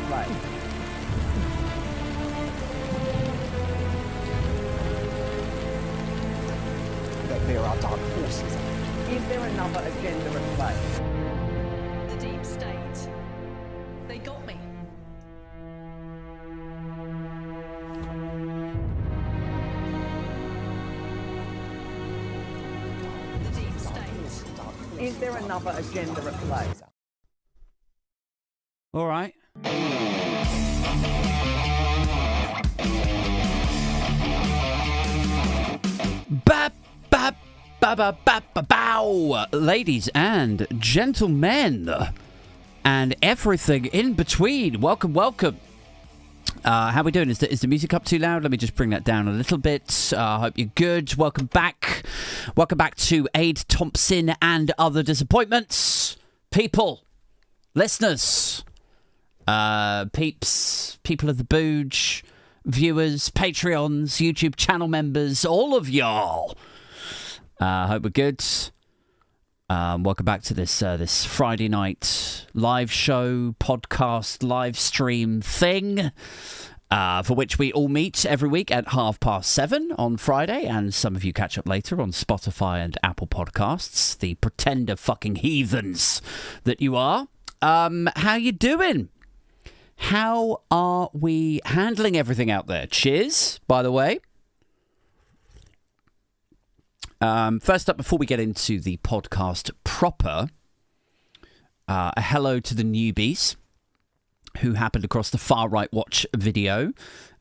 play? That there are dark forces. Is there another agenda at play? The deep state. They got me. The deep state. Is there another agenda at play? All right. Bap, bap, ba ba ba ba bow, ladies and gentlemen, and everything in between. Welcome, welcome. How we doing? Is the music up too loud? Let me just bring that down a little bit. I hope you're good. Welcome back. Welcome back to Aid Thompson and Other Disappointments. People, listeners, peeps, people of the Booge, viewers, Patreons, YouTube channel members, all of y'all. Hope we're good. Welcome back to this Friday night live show, podcast, live stream thing, for which we all meet every week at 7:30 on Friday, and some of you catch up later on Spotify and Apple Podcasts, the pretender fucking heathens that you are. How you doing? How are we handling everything out there? Cheers, by the way. First up, before we get into the podcast proper, a hello to the newbies who happened across the Far Right Watch video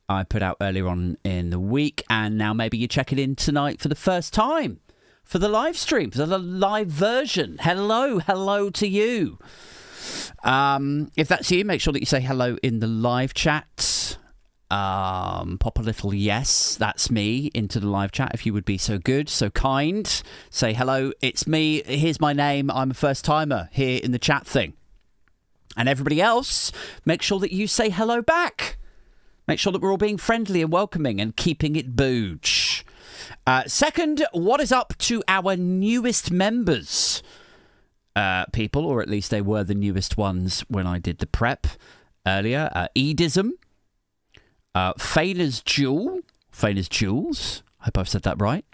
I put out earlier on in the week, and now maybe you're checking in tonight for the first time for the live stream, for the live version. Hello to you. If that's you, make sure that you say hello in the live chat. Pop a little yes, that's me, into the live chat if you would be so good, so kind. Say hello, it's me, here's my name, I'm a first timer here in the chat thing. And everybody else, make sure that you say hello back. Make sure that we're all being friendly and welcoming and keeping it booge. Second, what is up to our newest members? People, or at least they were the newest ones when I did the prep earlier. Edism, Fainer's Jewels, hope I've said that right.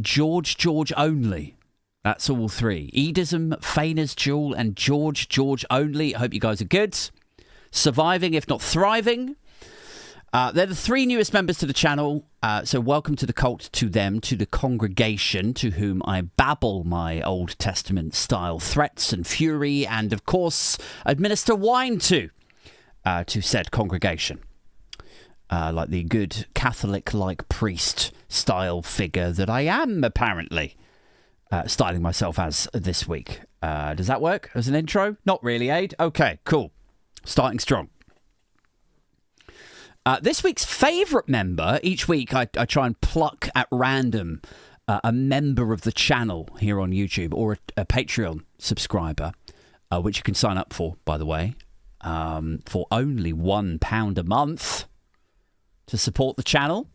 George Only. That's all three. Edism, Fainer's Jewel, and George Only. I hope you guys are good. Surviving, if not thriving. They're the three newest members to the channel, so welcome to the cult, to them, to the congregation, to whom I babble my Old Testament-style threats and fury, and, of course, administer wine to said congregation. Like the good Catholic-like priest-style figure that I am, apparently, styling myself as this week. Does that work as an intro? Not really, Aid? Okay, cool. Starting strong. This week's favourite member, each week I try and pluck at random a member of the channel here on YouTube, or a Patreon subscriber, which you can sign up for, by the way, for only £1 a month to support the channel.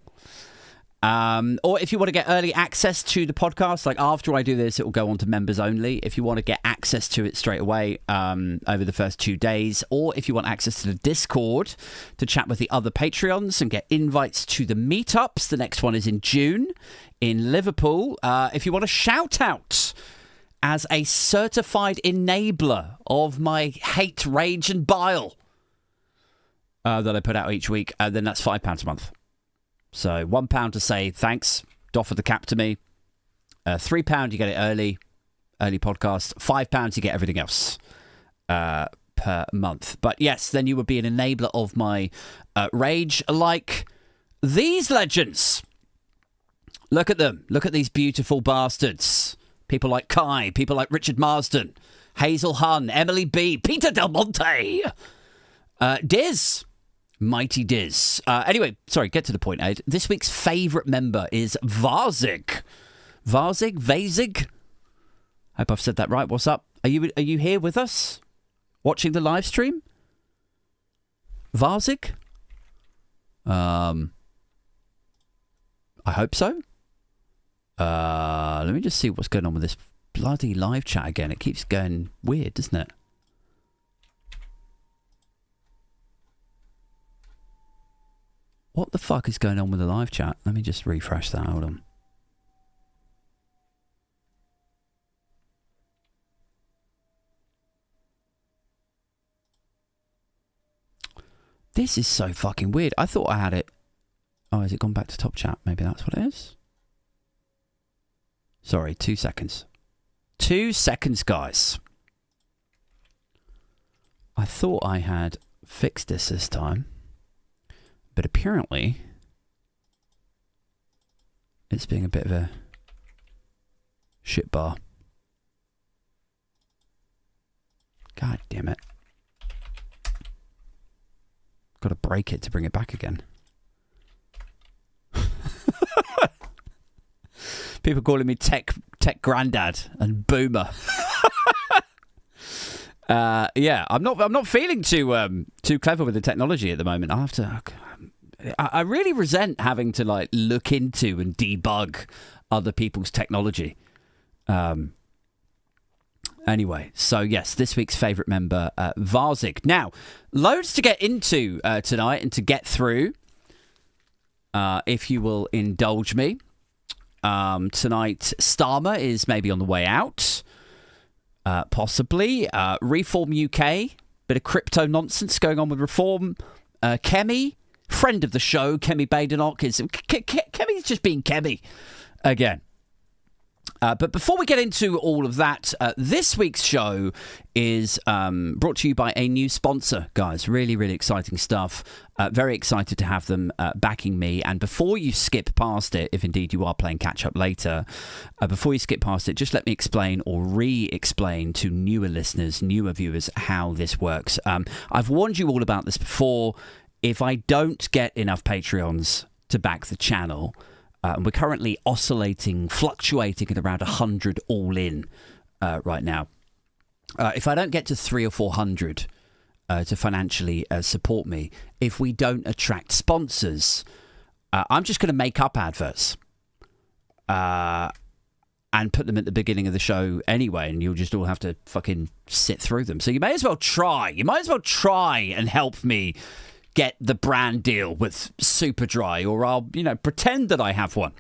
Or if you want to get early access to the podcast, like after I do this, it will go on to members only. If you want to get access to it straight away over the first 2 days, or if you want access to the Discord to chat with the other Patreons and get invites to the meetups, the next one is in June in Liverpool. If you want a shout out as a certified enabler of my hate, rage and bile that I put out each week, then that's £5 a month. So £1 to say thanks, doff of the cap to me. £3 you get it early podcast. £5 you get everything else per month. But yes, then you would be an enabler of my rage, like these legends. Look at them. Look at these beautiful bastards. People like Kai, people like Richard Marsden, Hazel Hunn, Emily B, Peter Del Monte, Diz. Mighty Diz. Anyway, sorry, get to the point, Ed. This week's favourite member is Varzig. Varzig? Hope I've said that right. What's up? Are you here with us? Watching the live stream? Varzig? I hope so. Let me just see what's going on with this bloody live chat again. It keeps going weird, doesn't it? What the fuck is going on with the live chat? Let me just refresh that. Hold on. This is so fucking weird. I thought I had it. Oh, has it gone back to top chat? Maybe that's what it is. Sorry, 2 seconds. 2 seconds, guys. I thought I had fixed this time. But apparently, it's being a bit of a shit bar. God damn it. Got to break it to bring it back again. People calling me tech granddad and boomer. Yeah, I'm not feeling too clever with the technology at the moment. I have to. I really resent having to like look into and debug other people's technology. Anyway, so yes, this week's favourite member, Varzig. Now, loads to get into tonight and to get through, if you will indulge me. Tonight, Starmer is maybe on the way out, possibly. Reform UK, bit of crypto nonsense going on with Reform. Kemi, friend of the show, Kemi Badenoch, Kemi's just being Kemi again. But before we get into all of that, this week's show is brought to you by a new sponsor, guys. Really, really exciting stuff. Very excited to have them backing me. And before you skip past it, if indeed you are playing catch-up later, before you skip past it, just let me explain or re-explain to newer listeners, newer viewers, how this works. I've warned you all about this before. If I don't get enough Patreons to back the channel... and we're currently fluctuating at around 100 all in right now. If I don't get to 300 or 400 to financially support me, if we don't attract sponsors, I'm just going to make up adverts and put them at the beginning of the show anyway, and you'll just all have to fucking sit through them. So you may as well try. You might as well try and help me get the brand deal with Superdry, or I'll, pretend that I have one.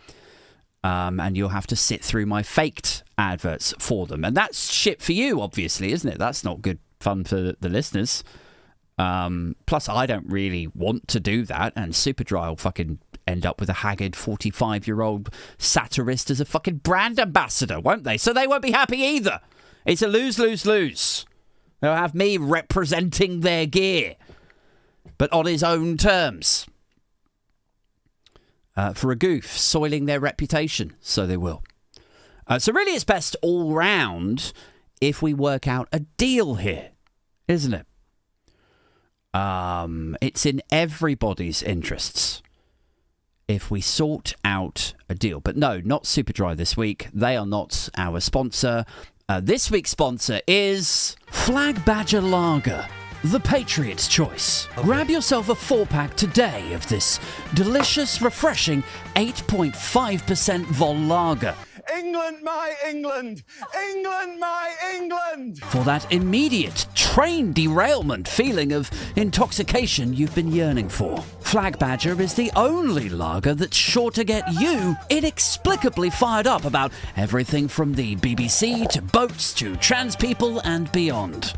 And you'll have to sit through my faked adverts for them. And that's shit for you, obviously, isn't it? That's not good fun for the listeners. Plus, I don't really want to do that. And Superdry will fucking end up with a haggard 45-year-old satirist as a fucking brand ambassador, won't they? So they won't be happy either. It's a lose-lose-lose. They'll have me representing their gear, but on his own terms. For a goof, soiling their reputation, so they will. So really it's best all round if we work out a deal here, isn't it? It's in everybody's interests if we sort out a deal. But no, not Superdry this week. They are not our sponsor. This week's sponsor is Flag Badger Lager, the Patriot's choice. Grab yourself a 4-pack today of this delicious, refreshing 8.5% vol lager. England, my England! England, my England! For that immediate train derailment feeling of intoxication you've been yearning for. Flag Badger is the only lager that's sure to get you inexplicably fired up about everything from the BBC to boats to trans people and beyond.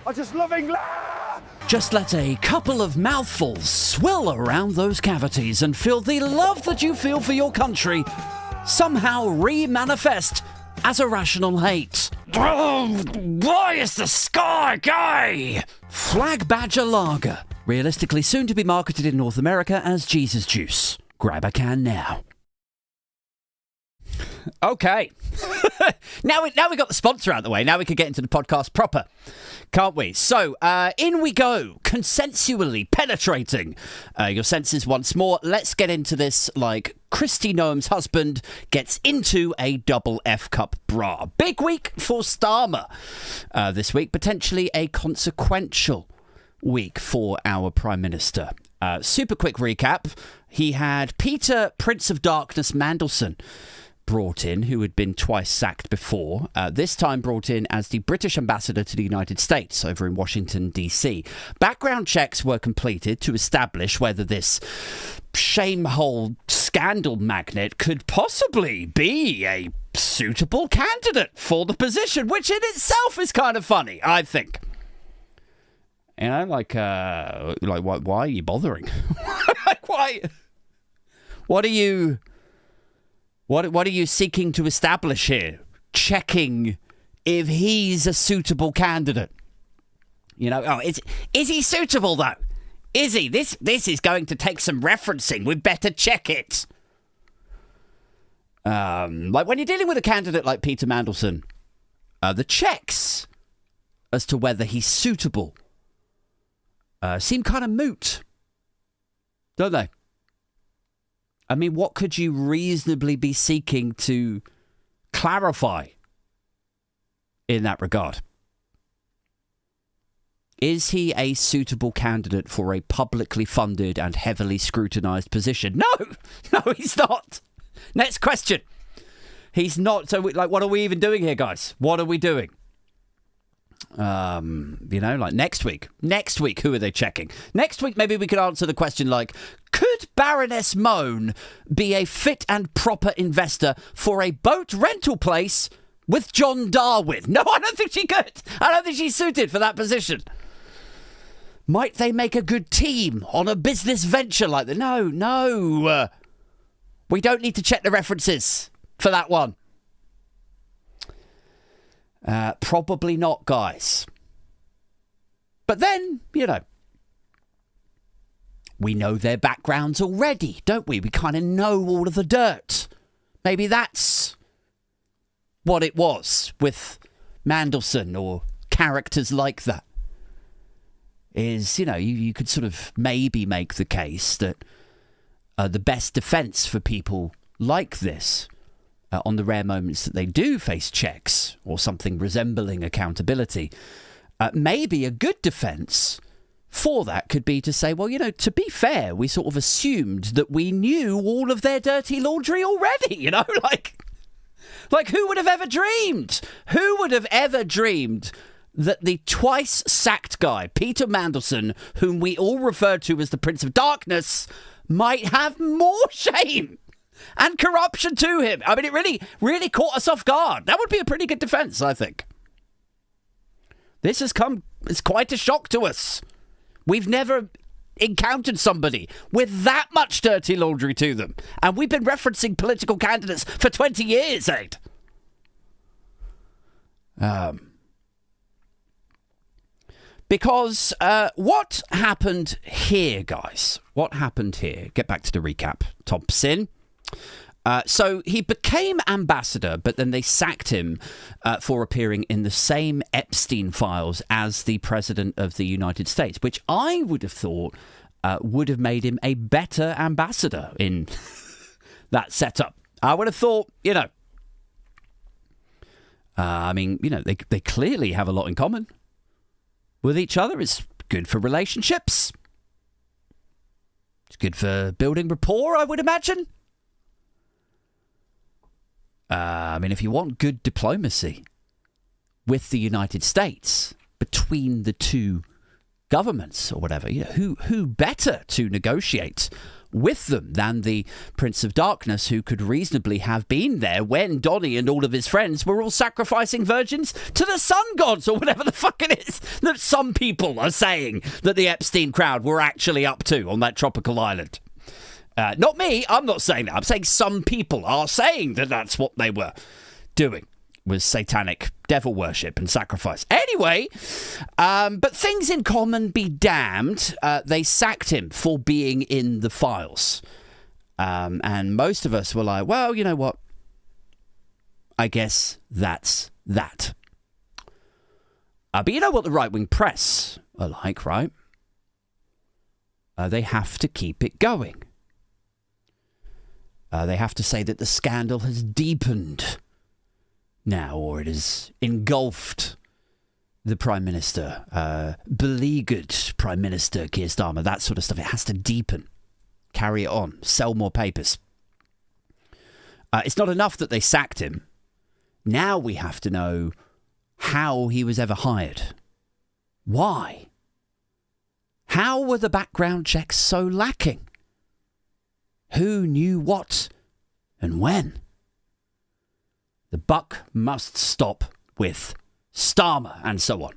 I just love England! Just let a couple of mouthfuls swill around those cavities and feel the love that you feel for your country somehow re-manifest as a rational hate. Oh, why is the sky gay? Flag Badger Lager, realistically soon to be marketed in North America as Jesus Juice. Grab a can now. Okay. Now we got the sponsor out of the way. Now we can get into the podcast proper, can't we? So, in we go, consensually penetrating your senses once more. Let's get into this like Christy Noam's husband gets into a double F cup bra. Big week for Starmer this week. Potentially a consequential week for our Prime Minister. Super quick recap. He had Peter, Prince of Darkness Mandelson, brought in, who had been twice sacked before, this time brought in as the British ambassador to the United States over in Washington, D.C. Background checks were completed to establish whether this shamehole scandal magnate could possibly be a suitable candidate for the position, which in itself is kind of funny, I think. You know, why are you bothering? Like, why? What are you seeking to establish here? Checking if he's a suitable candidate. You know, is he suitable though? Is he? This is going to take some referencing. We'd better check it. Like when you're dealing with a candidate like Peter Mandelson, the checks as to whether he's suitable seem kind of moot, don't they? I mean, what could you reasonably be seeking to clarify in that regard? Is he a suitable candidate for a publicly funded and heavily scrutinised position? No, he's not. Next question. He's not. So, what are we even doing here, guys? What are we doing? Next week, who are they checking? Next week, maybe we could answer the question could Baroness Moan be a fit and proper investor for a boat rental place with John Darwin? No, I don't think she could. I don't think she's suited for that position. Might they make a good team on a business venture like that? No. We don't need to check the references for that one. Probably not, guys. But then, we know their backgrounds already, don't we? We kind of know all of the dirt. Maybe that's what it was with Mandelson or characters like that. Is, you could sort of maybe make the case that the best defence for people like this, on the rare moments that they do face checks or something resembling accountability, maybe a good defence for that could be to say, well, to be fair, we sort of assumed that we knew all of their dirty laundry already, like who would have ever dreamed? Who would have ever dreamed that the twice sacked guy, Peter Mandelson, whom we all refer to as the Prince of Darkness, might have more shame and corruption to him? I mean, it really caught us off guard. That would be a pretty good defence, I think. This has come as quite a shock to us. We've never encountered somebody with that much dirty laundry to them. And we've been referencing political candidates for 20 years, Ed. Because what happened here, guys? What happened here? Get back to the recap. Thompson. So he became ambassador, but then they sacked him for appearing in the same Epstein files as the president of the United States, which I would have thought would have made him a better ambassador in that setup. I would have thought, they clearly have a lot in common with each other. It's good for relationships. It's good for building rapport, I would imagine. If you want good diplomacy with the United States between the two governments or whatever, who better to negotiate with them than the Prince of Darkness, who could reasonably have been there when Donny and all of his friends were all sacrificing virgins to the sun gods or whatever the fuck it is that some people are saying that the Epstein crowd were actually up to on that tropical island. Not me, I'm not saying that. I'm saying some people are saying that that's what they were doing, was satanic devil worship and sacrifice. Anyway, but things in common be damned. They sacked him for being in the files. And most of us were like, well, you know what? I guess that's that. But you know what the right-wing press are like, right? They have to keep it going. They have to say that the scandal has deepened now, or it has engulfed the Prime Minister, beleaguered Prime Minister Keir Starmer, that sort of stuff. It has to deepen, carry it on, sell more papers. It's not enough that they sacked him. Now we have to know how he was ever hired. Why? How were the background checks so lacking? Who knew what and when? The buck must stop with Starmer and so on.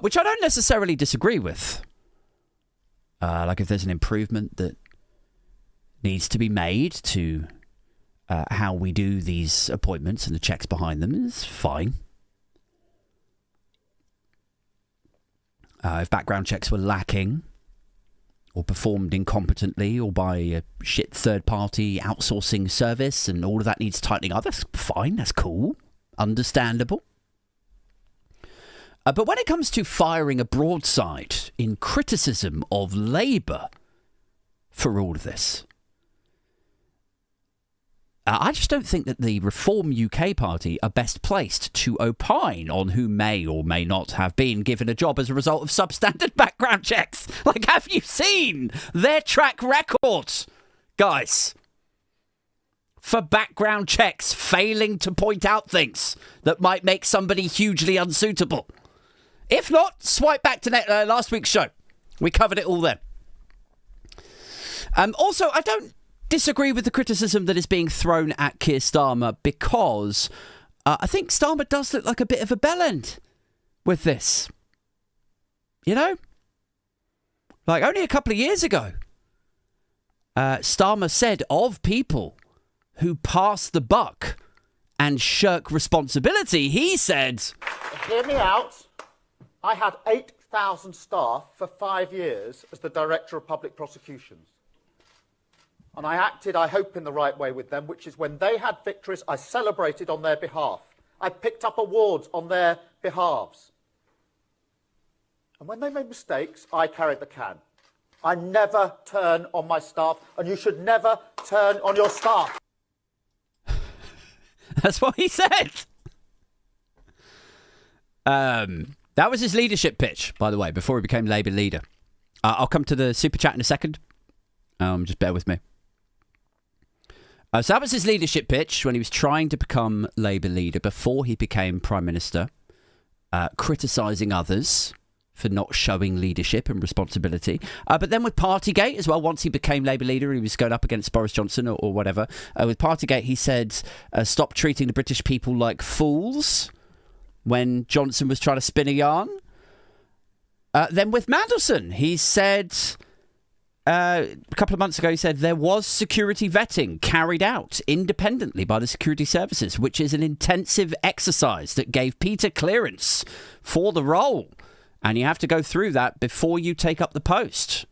Which I don't necessarily disagree with. Like if there's an improvement that needs to be made to how we do these appointments and the checks behind them, it's fine. If background checks were lacking or performed incompetently or by a shit third-party outsourcing service and all of that needs tightening up, that's fine, that's cool, understandable. But when it comes to firing a broadside in criticism of Labour for all of this, I just don't think that the Reform UK party are best placed to opine on who may or may not have been given a job as a result of substandard background checks. Like, have you seen their track record, guys? For background checks failing to point out things that might make somebody hugely unsuitable. If not, swipe back to last week's show. We covered it all then. Also, I don't disagree with the criticism that is being thrown at Keir Starmer because I think Starmer does look like a bit of a bellend with this. You know? Like only a couple of years ago, Starmer said of people who pass the buck and shirk responsibility, he said, hear me out. I had 8,000 staff for 5 years as the Director of Public Prosecutions. And I acted, I hope, in the right way with them, which is when they had victories, I celebrated on their behalf. I picked up awards on their behalves. And when they made mistakes, I carried the can. I never turn on my staff, and you should never turn on your staff. That's what he said. That was his leadership pitch, by the way, before he became Labour leader. I'll come to the super chat in a second. Just bear with me. So that was his leadership pitch when he was trying to become Labour leader before he became Prime Minister, criticising others for not showing leadership and responsibility. But then with Partygate as well, once he became Labour leader, he was going up against Boris Johnson or whatever. With Partygate, he said, stop treating the British people like fools when Johnson was trying to spin a yarn. Then with Mandelson, he said... a couple of months ago, he said there was security vetting carried out independently by the security services, which is an intensive exercise that gave Peter clearance for the role. And you have to go through that before you take up the post.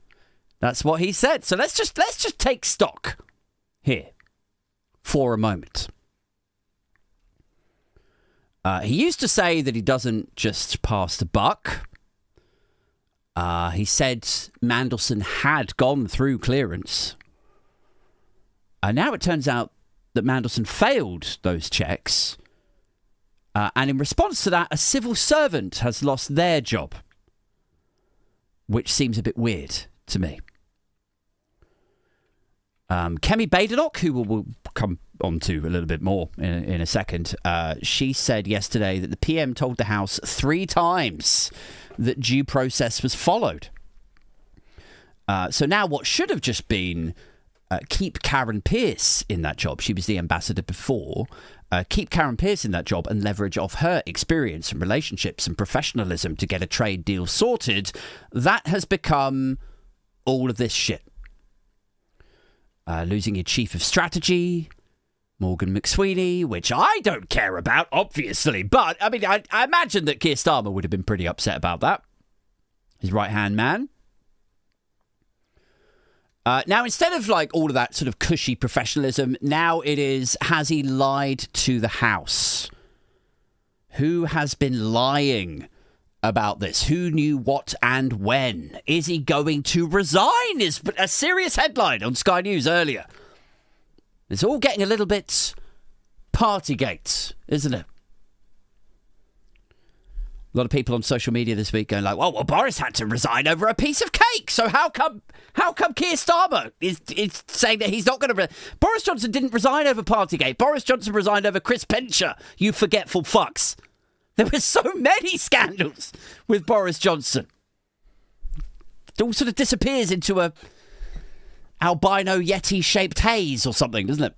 That's what he said. So let's just take stock here for a moment. He used to say that he doesn't just pass the buck. He said Mandelson had gone through clearance. Now it turns out that Mandelson failed those checks. And in response to that, a civil servant has lost their job. Which seems a bit weird to me. Kemi Badenoch, who we'll come on to a little bit more in a second, she said yesterday that the PM told the House 3 times that due process was followed. So now what should have just been keep Karen Pierce in that job, she was the ambassador before, keep Karen Pierce in that job and leverage off her experience and relationships and professionalism to get a trade deal sorted, that has become all of this shit. Losing your chief of strategy, Morgan McSweeney, which I don't care about, obviously. But, I mean, I imagine that Keir Starmer would have been pretty upset about that. His right-hand man. Now, instead of, like, all of that sort of cushy professionalism, now it is, has he lied to the House? Who has been lying about this? Who knew what and when? Is he going to resign? Is a serious headline on Sky News earlier. It's all getting a little bit Partygate, isn't it? A lot of people on social media this week going like, well, Boris had to resign over a piece of cake. So how come Keir Starmer is saying that he's not going to... Boris Johnson didn't resign over Partygate. Boris Johnson resigned over Chris Pincher, you forgetful fucks. There were so many scandals with Boris Johnson. It all sort of disappears into a albino Yeti-shaped haze or something, doesn't it?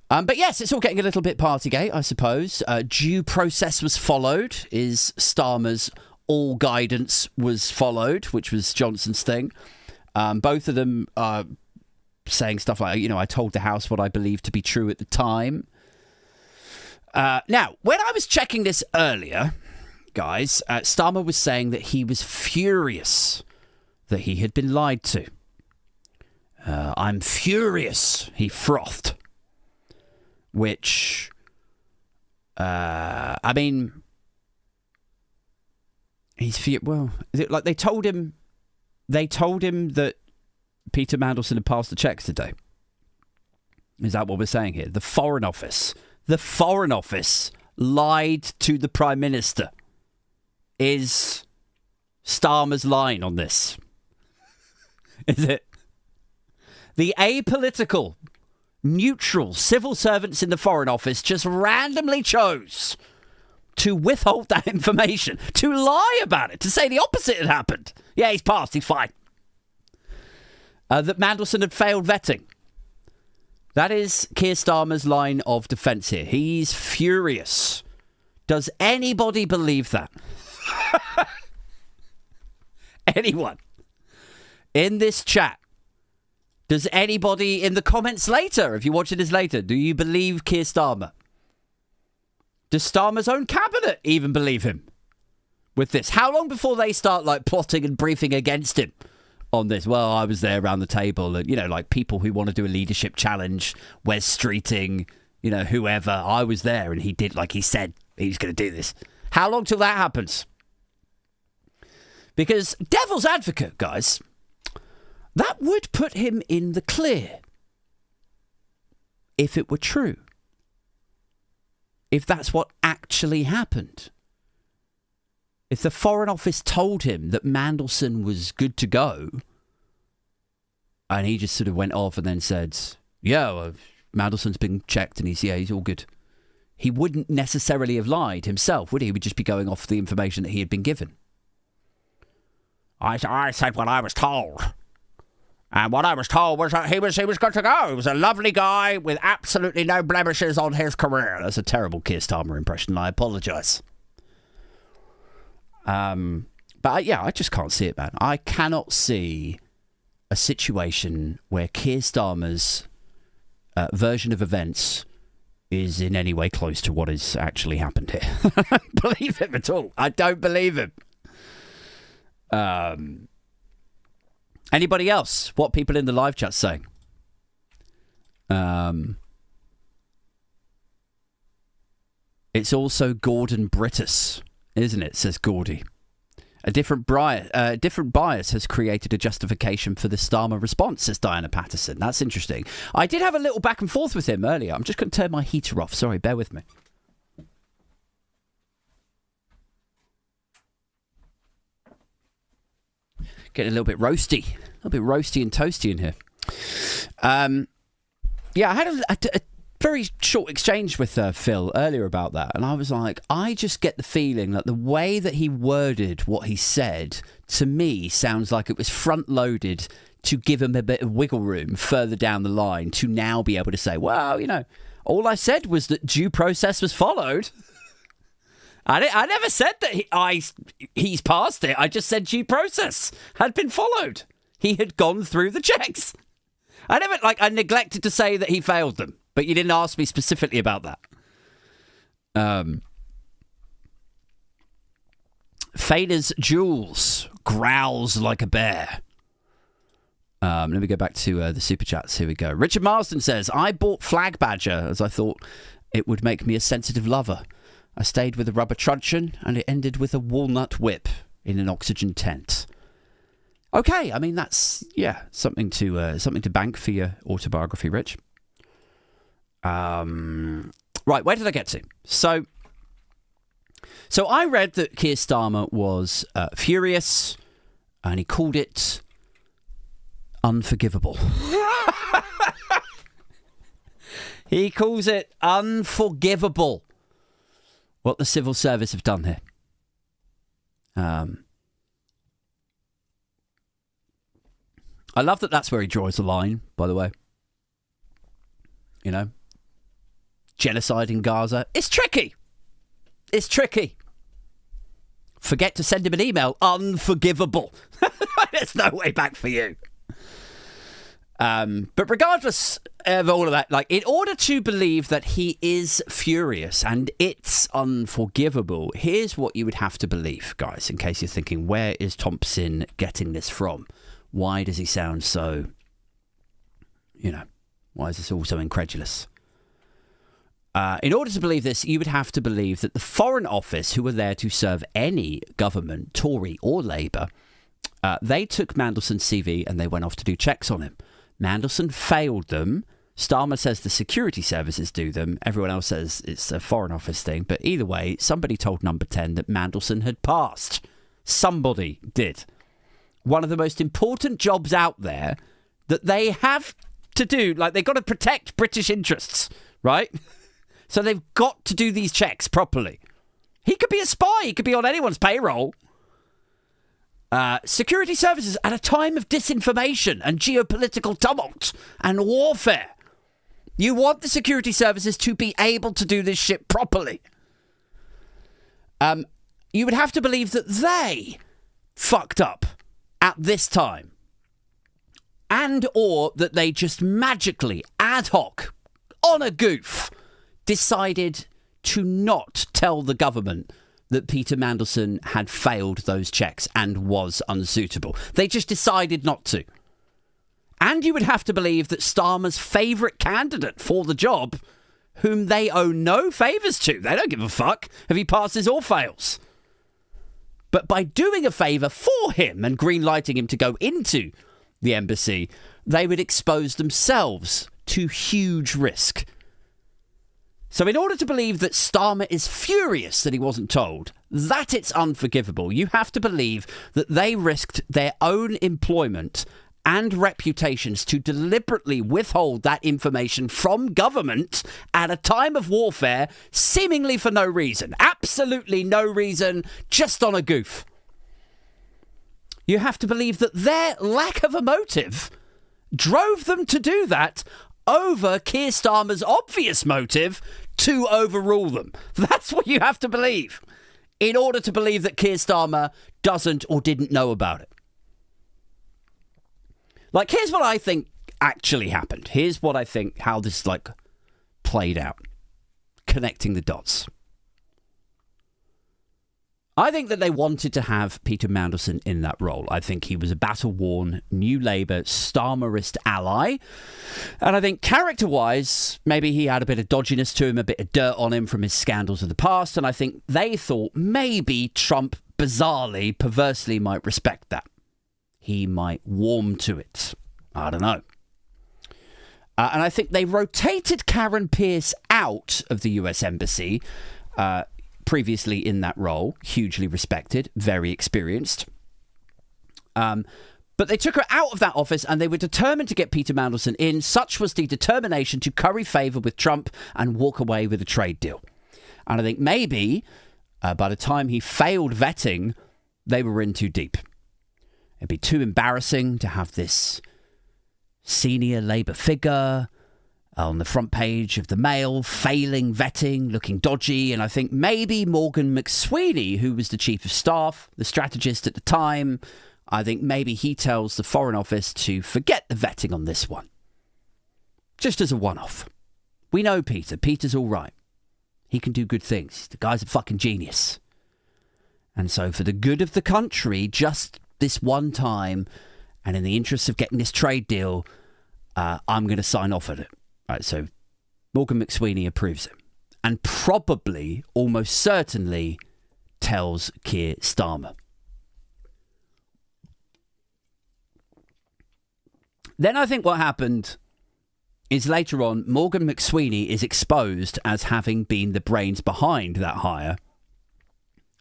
But yes, it's all getting a little bit Partygate, I suppose. Due process was followed, is Starmer's all guidance was followed, which was Johnson's thing. Both of them are saying stuff like, I told the House what I believed to be true at the time. Now, when I was checking this earlier, guys, Starmer was saying that he was furious that he had been lied to. I'm furious, he frothed. Which, I mean, like they told him that Peter Mandelson had passed the checks today. Is that what we're saying here? The Foreign Office lied to the Prime Minister. Is Starmer's line on this? Is it? The apolitical, neutral civil servants in the Foreign Office just randomly chose to withhold that information, to lie about it, to say the opposite had happened. Yeah, he's passed, he's fine. That Mandelson had failed vetting. That is Keir Starmer's line of defence here. He's furious. Does anybody believe that? Anyone in this chat? Does anybody in the comments later, if you're watching this later, do you believe Keir Starmer? Does Starmer's own cabinet even believe him with this? How long before they start like plotting and briefing against him on this? Well, I was there around the table and, like people who want to do a leadership challenge, Wes Streeting, whoever. I was there and he did like he said he was going to do this. How long till that happens? Because devil's advocate, guys, that would put him in the clear if it were true. If that's what actually happened. If the Foreign Office told him that Mandelson was good to go and he just sort of went off and then said, Mandelson's been checked and he's all good. He wouldn't necessarily have lied himself, would he? He would just be going off the information that he had been given. I said what I was told. And what I was told was that he was good to go. He was a lovely guy with absolutely no blemishes on his career. That's a terrible Keir Starmer impression. I apologise. But I just can't see it, man. I cannot see a situation where Keir Starmer's version of events is in any way close to what has actually happened here. I don't believe him at all. I don't believe him. Anybody else? What people in the live chat saying? It's also Gordon Brittus, isn't it? Says Gordy. A different bias has created a justification for the Starmer response, says Diana Patterson. That's interesting. I did have a little back and forth with him earlier. I'm just going to turn my heater off. Sorry, bear with me. Getting a little bit roasty and toasty in here. I had a very short exchange with Phil earlier about that, and I was like, I just get the feeling that the way that he worded what he said to me sounds like it was front-loaded to give him a bit of wiggle room further down the line to now be able to say, well, all I said was that due process was followed. I never said that he's passed it. I just said due process had been followed. He had gone through the checks. I neglected to say that he failed them, but you didn't ask me specifically about that. Fader's Jules growls like a bear. Let me go back to the super chats. Here we go. Richard Marsden says, I bought Flag Badger as I thought it would make me a sensitive lover. I stayed with a rubber truncheon and it ended with a walnut whip in an oxygen tent. Okay, I mean, that's, something to bank for your autobiography, Rich. Right, where did I get to? So, So I read that Keir Starmer was furious, and he called it unforgivable. He calls it unforgivable what the civil service have done here. I love that that's where he draws the line, by the way. You know, genocide in Gaza. It's tricky. It's tricky. Forget to send him an email. Unforgivable. There's no way back for you. But regardless of all of that, like, in order to believe that he is furious and it's unforgivable, here's what you would have to believe, guys, in case you're thinking, where is Thompson getting this from? Why does he sound so, you know, why is this all so incredulous? In order to believe this, you would have to believe that the Foreign Office, who were there to serve any government, Tory or Labour, they took Mandelson's CV and they went off to do checks on him. Mandelson failed them. Starmer says the security services do them. Everyone else says it's a Foreign Office thing. But either way, somebody told Number 10 that Mandelson had passed. Somebody did. One of the most important jobs out there that they have to do. Like, they've got to protect British interests, right? So they've got to do these checks properly. He could be a spy. He could be on anyone's payroll. Security services at a time of disinformation and geopolitical tumult and warfare. You want the security services to be able to do this shit properly. You would have to believe that they fucked up at this time. And or that they just magically, ad hoc, on a goof, decided to not tell the government that Peter Mandelson had failed those checks and was unsuitable. They just decided not to. And you would have to believe that Starmer's favourite candidate for the job, whom they owe no favours to, they don't give a fuck if he passes or fails. But by doing a favour for him and green-lighting him to go into the embassy, they would expose themselves to huge risk. So in order to believe that Starmer is furious that he wasn't told, that it's unforgivable, you have to believe that they risked their own employment and reputations to deliberately withhold that information from government at a time of warfare, seemingly for no reason. Absolutely no reason, just on a goof. You have to believe that their lack of a motive drove them to do that over Keir Starmer's obvious motive to overrule them. That's what you have to believe in order to believe that Keir Starmer doesn't or didn't know about it. Like, here's what I think actually happened. Here's what I think, how this, like, played out. Connecting the dots. I think that they wanted to have Peter Mandelson in that role. I think he was a battle-worn, New Labour, Starmerist ally. And I think character-wise, maybe he had a bit of dodginess to him, a bit of dirt on him from his scandals of the past. And I think they thought maybe Trump, bizarrely, perversely, might respect that. He might warm to it. I don't know. And I think they rotated Karen Pierce out of the US Embassy, previously in that role, hugely respected, very experienced. But they took her out of that office and they were determined to get Peter Mandelson in. Such was the determination to curry favour with Trump and walk away with a trade deal. And I think maybe by the time he failed vetting, they were in too deep. It'd be too embarrassing to have this senior Labour figure on the front page of the Mail, failing vetting, looking dodgy. And I think maybe Morgan McSweeney, who was the chief of staff, the strategist at the time, I think maybe he tells the Foreign Office to forget the vetting on this one. Just as a one-off. We know Peter. Peter's all right. He can do good things. The guy's a fucking genius. And so for the good of the country, just this one time, and in the interest of getting this trade deal, I'm going to sign off at it. Right, so Morgan McSweeney approves it. And probably, almost certainly, tells Keir Starmer. Then I think what happened is later on, Morgan McSweeney is exposed as having been the brains behind that hire.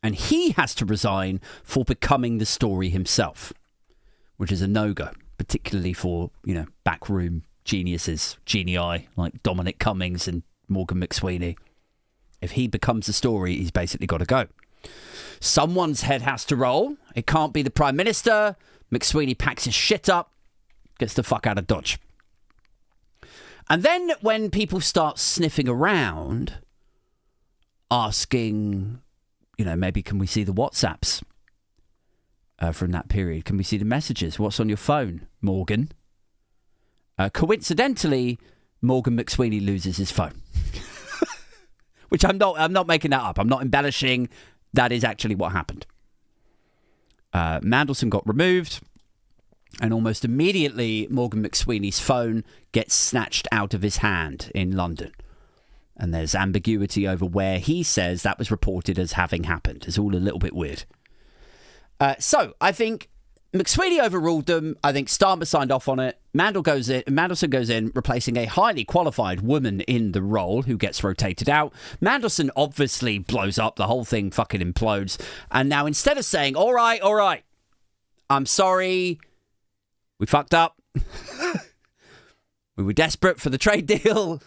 And he has to resign for becoming the story himself, which is a no-go, particularly for, backroom geniuses, genii like Dominic Cummings and Morgan McSweeney. If he becomes the story, he's basically got to go. Someone's head has to roll. It can't be the Prime Minister. McSweeney packs his shit up, gets the fuck out of Dodge. And then when people start sniffing around, asking, maybe can we see the WhatsApps from that period? Can we see the messages? What's on your phone, Morgan? Coincidentally, Morgan McSweeney loses his phone. Which I'm not making that up. I'm not embellishing. That is actually what happened. Mandelson got removed, and almost immediately Morgan McSweeney's phone gets snatched out of his hand in London. And there's ambiguity over where he says that was reported as having happened. It's all a little bit weird. So I think McSweeney overruled them. I think Starmer signed off on it. Mandelson goes in, replacing a highly qualified woman in the role who gets rotated out. Mandelson obviously blows up. The whole thing fucking implodes. And now instead of saying, all right, I'm sorry, we fucked up. We were desperate for the trade deal.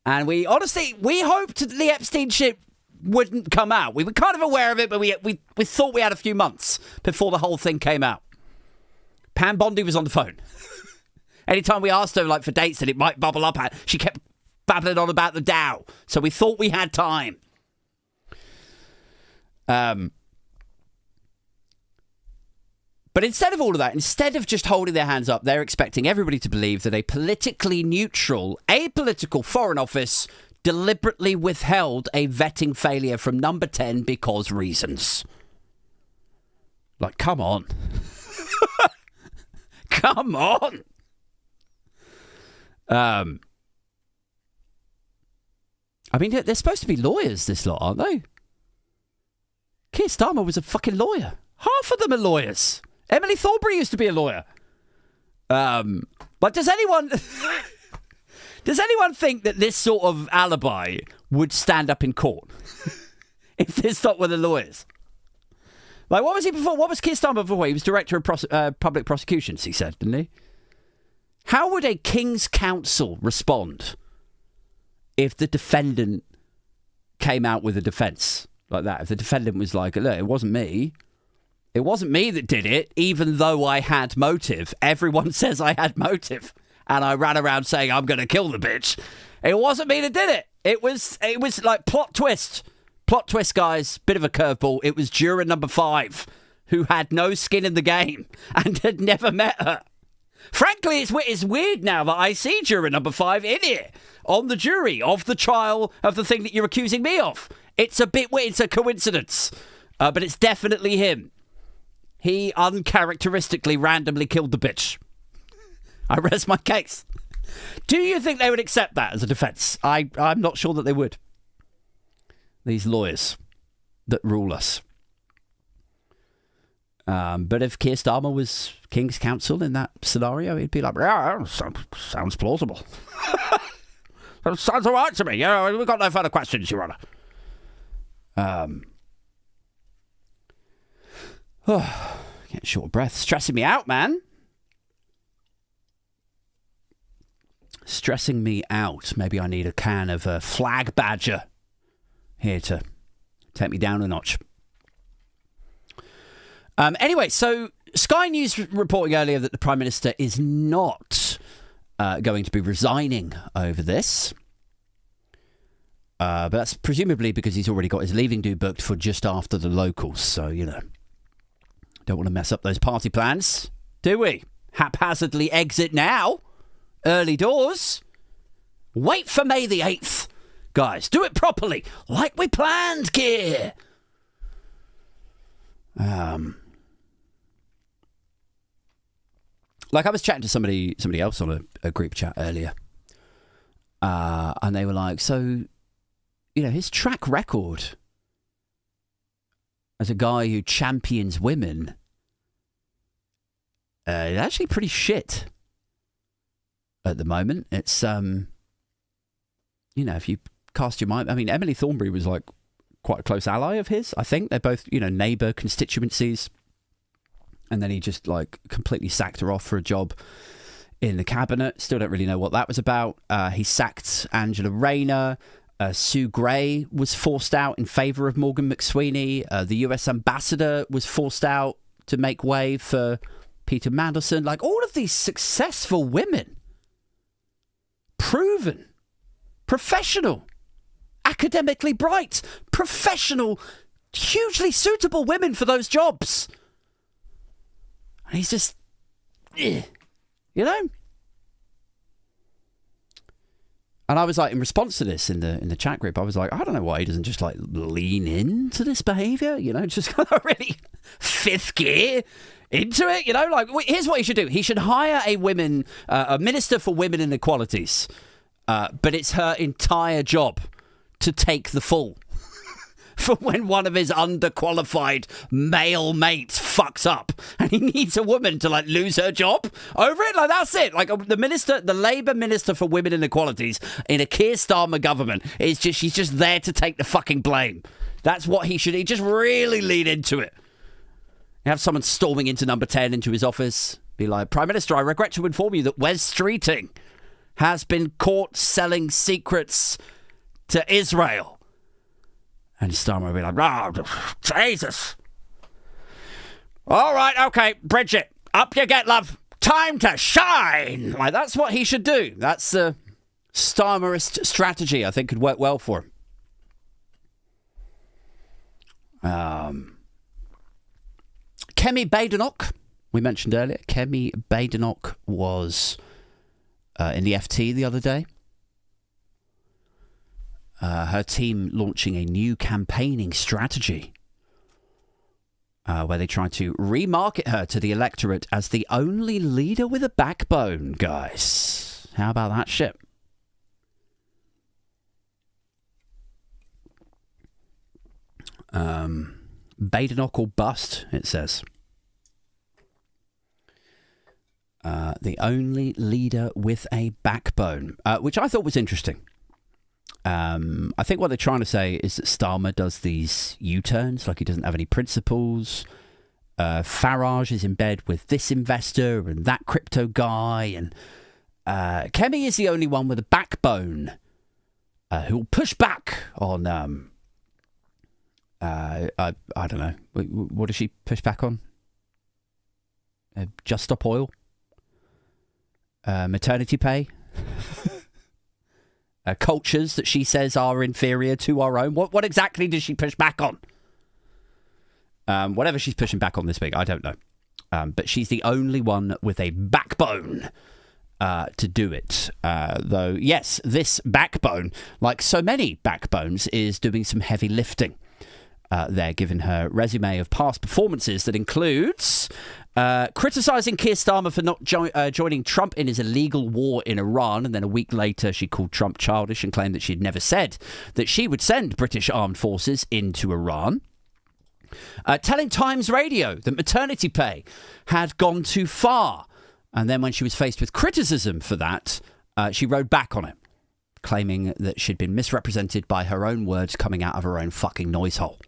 And we hoped that the Epstein shit wouldn't come out. We were kind of aware of it, but we thought we had a few months before the whole thing came out. Pam Bondi was on the phone. Anytime we asked her for dates that it might bubble up at, she kept babbling on about the Dow. So we thought we had time. But instead of all of that, instead of just holding their hands up, they're expecting everybody to believe that a politically neutral, apolitical Foreign Office deliberately withheld a vetting failure from number 10 because reasons. Come on. Come on. They're supposed to be lawyers, this lot, aren't they? Keir Starmer was a fucking lawyer. Half of them are lawyers. Emily Thornberry used to be a lawyer. Does anyone think that this sort of alibi would stand up in court if this lot were the lawyers? What was he before? What was Keir Starmer before? He was director of public prosecutions, he said, didn't he? How would a King's Counsel respond if the defendant came out with a defence like that? If the defendant was like, look, it wasn't me. It wasn't me that did it, even though I had motive. Everyone says I had motive. And I ran around saying, I'm going to kill the bitch. It wasn't me that did it. It was plot twist. Plot twist, guys. Bit of a curveball. It was juror number 5 who had no skin in the game and had never met her. Frankly, it's weird now that I see juror number 5 in here on the jury of the trial of the thing that you're accusing me of. It's a bit weird. It's a coincidence. But it's definitely him. He uncharacteristically randomly killed the bitch. I rest my case. Do you think they would accept that as a defence? I'm not sure that they would. These lawyers that rule us. But if Keir Starmer was King's Counsel in that scenario, he'd be like, yeah, sounds plausible. That sounds all right to me. Yeah, we've got no further questions, Your Honour. Getting short of breath. Stressing me out, man. Stressing me out. Maybe I need a can of Flag Badger here to take me down a notch. Anyway, so Sky News reporting earlier that the Prime Minister is not going to be resigning over this. But that's presumably because he's already got his leaving due booked for just after the locals. So, don't want to mess up those party plans, do we? Haphazardly exit now. Early doors. Wait for May the 8th. Guys, do it properly. Like we planned, Keir. I was chatting to somebody else on a group chat earlier. And they were like, so, his track record as a guy who champions women is actually pretty shit at the moment. It's, if you cast your mind... Emily Thornberry was, quite a close ally of his, I think. They're both, neighbour constituencies. And then he just, completely sacked her off for a job in the cabinet. Still don't really know what that was about. He sacked Angela Rayner. Sue Gray was forced out in favour of Morgan McSweeney. The US ambassador was forced out to make way for Peter Mandelson. All of these successful women. Proven. Professional. Academically bright. Professional. Hugely suitable women for those jobs. And he's just... And I was in response to this in the chat group, I was like, I don't know why he doesn't just lean into this behaviour, just kind of really fifth gear into it, here's what he should do. He should hire a minister for women inequalities, but it's her entire job to take the fall for when one of his underqualified male mates fucks up and he needs a woman to lose her job over it. That's it. The Labour Minister for Women Inequalities in a Keir Starmer government she's just there to take the fucking blame. That's what he just really lead into it. You have someone storming into number 10 into his office, be like, Prime Minister, I regret to inform you that Wes Streeting has been caught selling secrets to Israel. And Starmer will be like, oh, Jesus. All right, okay, Bridget, up you get, love. Time to shine. That's what he should do. That's a Starmerist strategy, I think could work well for him. Kemi Badenoch, we mentioned earlier. Kemi Badenoch was in the FT the other day. Her team launching a new campaigning strategy where they try to remarket her to the electorate as the only leader with a backbone, guys. How about that shit? Badenoch or bust, it says. The only leader with a backbone, which I thought was interesting. I think what they're trying to say is that Starmer does these U-turns, he doesn't have any principles. Farage is in bed with this investor and that crypto guy, and Kemi is the only one with a backbone who will push back on. I don't know. What does she push back on? Just Stop Oil, maternity pay. Cultures that she says are inferior to our own. What exactly does she push back on? Whatever she's pushing back on this week, I don't know. But she's the only one with a backbone to do it. Though, yes, this backbone, like so many backbones, is doing some heavy lifting. There, given her resume of past performances that includes criticising Keir Starmer for not joining Trump in his illegal war in Iran, and then a week later she called Trump childish and claimed that she'd never said that she would send British armed forces into Iran. Telling Times Radio that maternity pay had gone too far, and then when she was faced with criticism for that, she rode back on it, claiming that she'd been misrepresented by her own words coming out of her own fucking noise hole.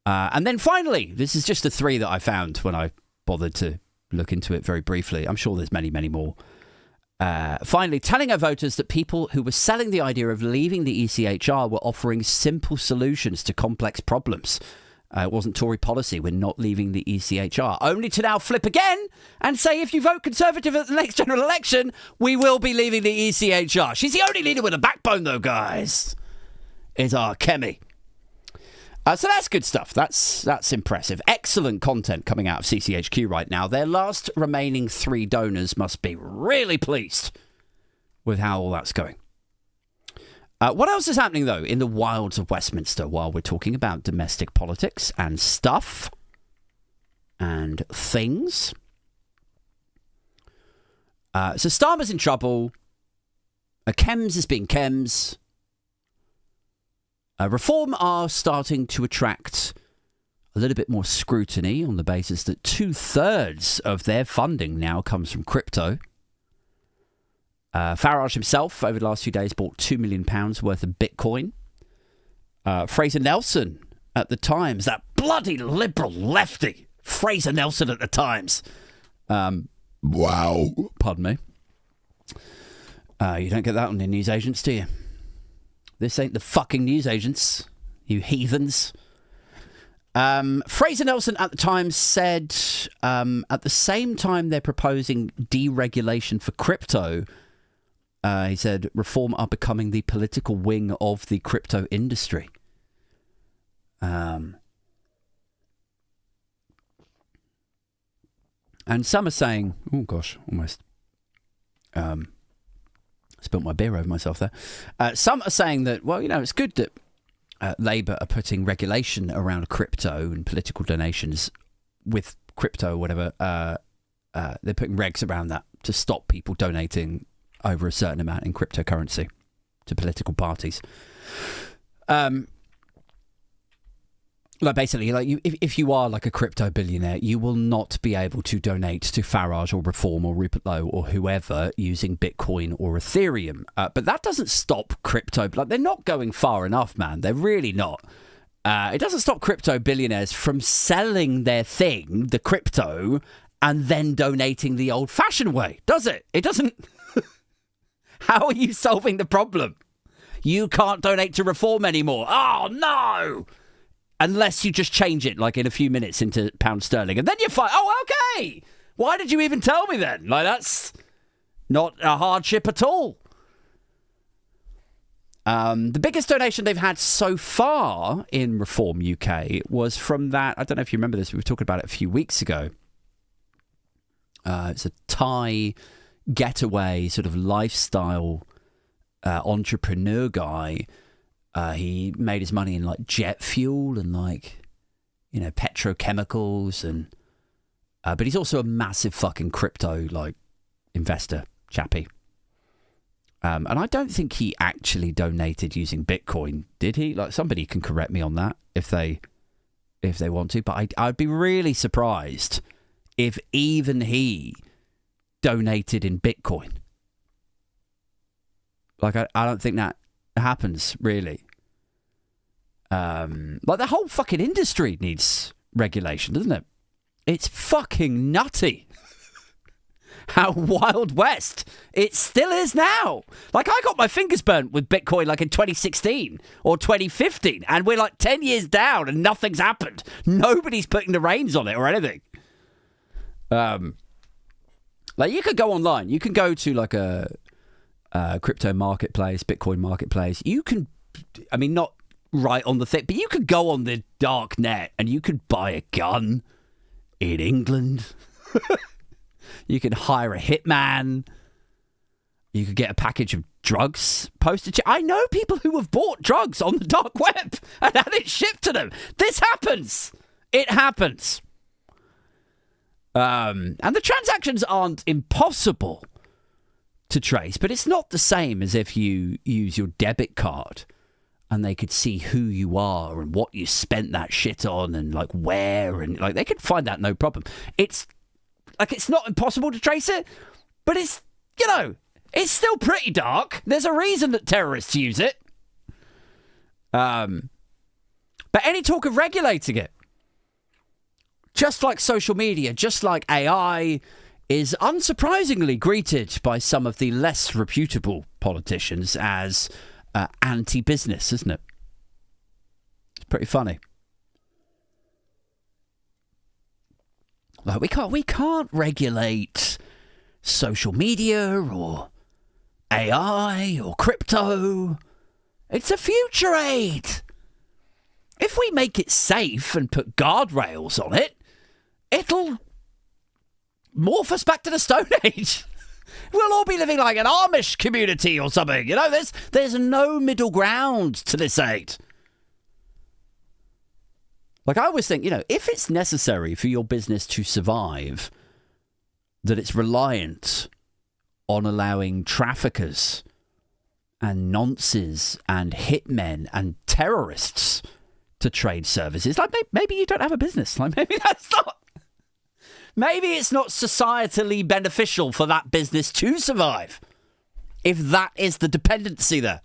And then finally, this is just the three that I found when I bothered to look into it very briefly. I'm sure there's many, many more. Finally, telling her voters that people who were selling the idea of leaving the ECHR were offering simple solutions to complex problems. It wasn't Tory policy. We're not leaving the ECHR. Only to now flip again and say if you vote Conservative at the next general election, we will be leaving the ECHR. She's the only leader with a backbone, though, guys. Is our Kemi. So that's good stuff. That's impressive. Excellent content coming out of CCHQ right now. Their last remaining 3 donors must be really pleased with how all that's going. What else is happening, though, in the wilds of Westminster while we're talking about domestic politics and stuff and things? So Starmer's in trouble. Kems is being Kems. Reform are starting to attract a little bit more scrutiny on the basis that 2/3 of their funding now comes from crypto. Farage himself, over the last few days, bought £2 million worth of Bitcoin. Fraser Nelson at the Times, that bloody liberal lefty. Fraser Nelson at the Times. Wow. Pardon me. You don't get that on the newsagents, do you? This ain't the fucking newsagents, you heathens. Fraser Nelson at the Times said at the same time they're proposing deregulation for crypto, he said reform are becoming the political wing of the crypto industry. And some are saying, oh gosh, almost spilt my beer over myself there. Some are saying that, well, you know, it's good that Labour are putting regulation around crypto and political donations with crypto or whatever. They're putting regs around that to stop people donating over a certain amount in cryptocurrency to political parties. Like basically, like if you are like a crypto billionaire, you will not be able to donate to Farage or Reform or Rupert Lowe or whoever using Bitcoin or Ethereum. But that doesn't stop crypto. Like they're not going far enough, man. They're really not. It doesn't stop crypto billionaires from selling their thing, the crypto, and then donating the old-fashioned way, does it? It doesn't. How are you solving the problem? You can't donate to Reform anymore. Oh no! Unless you just change it, like in a few minutes, into pound sterling. And then you're fine. Oh, okay. Why did you even tell me then? Like, that's not a hardship at all. The biggest donation they've had so far in Reform UK was from that, I don't know if you remember this, we were talking about it a few weeks ago. It's a Thai getaway sort of lifestyle entrepreneur guy. He made his money in like jet fuel and like, you know, petrochemicals and, but he's also a massive fucking crypto like investor chappy. And I don't think he actually donated using Bitcoin, did he? Like somebody can correct me on that if they want to, but I'd be really surprised if even he donated in Bitcoin. Like I don't think that happens really. Like the whole fucking industry needs regulation, doesn't it? It's fucking nutty. How Wild West it still is now. Like I got my fingers burnt with Bitcoin like in 2016 or 2015 and we're like 10 years down and nothing's happened. Nobody's putting the reins on it or anything. Like you could go online, you can go to like a crypto marketplace, Bitcoin marketplace. You can, I mean, not right on the thing, but you could go on the dark net and you could buy a gun in England. You could hire a hitman. You could get a package of drugs posted. I know people who have bought drugs on the dark web and had it shipped to them. This happens. It happens. And the transactions aren't impossible to trace, but it's not the same as if you use your debit card and they could see who you are and what you spent that shit on and like where and like they could find that no problem. It's like it's not impossible to trace it, but it's, you know, it's still pretty dark. There's a reason that terrorists use it. But any talk of regulating it, just like social media, just like AI, is unsurprisingly greeted by some of the less reputable politicians as anti-business, isn't it? It's pretty funny. Like we can't regulate social media or AI or crypto. It's a future aid. If we make it safe and put guardrails on it, it'll morph us back to the Stone Age. We'll all be living like an Amish community or something. You know, there's no middle ground to this aid. Like I always think, you know, if it's necessary for your business to survive, that it's reliant on allowing traffickers and nonces and hitmen and terrorists to trade services, like maybe you don't have a business. Like maybe that's not. Maybe it's not societally beneficial for that business to survive, if that is the dependency there.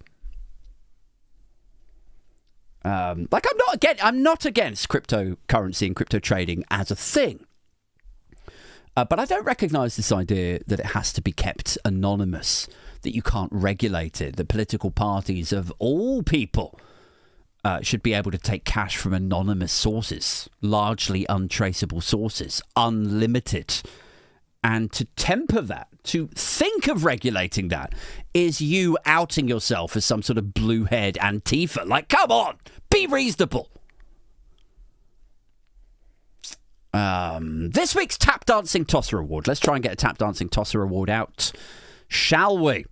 I'm not against cryptocurrency and crypto trading as a thing. But I don't recognise this idea that it has to be kept anonymous, that you can't regulate it, that political parties of all people should be able to take cash from anonymous sources, largely untraceable sources, unlimited. And to temper that, to think of regulating that, is you outing yourself as some sort of blue-haired Antifa. Like, come on, be reasonable. This week's Tap Dancing Tosser Award. Let's try and get a Tap Dancing Tosser Award out, shall we?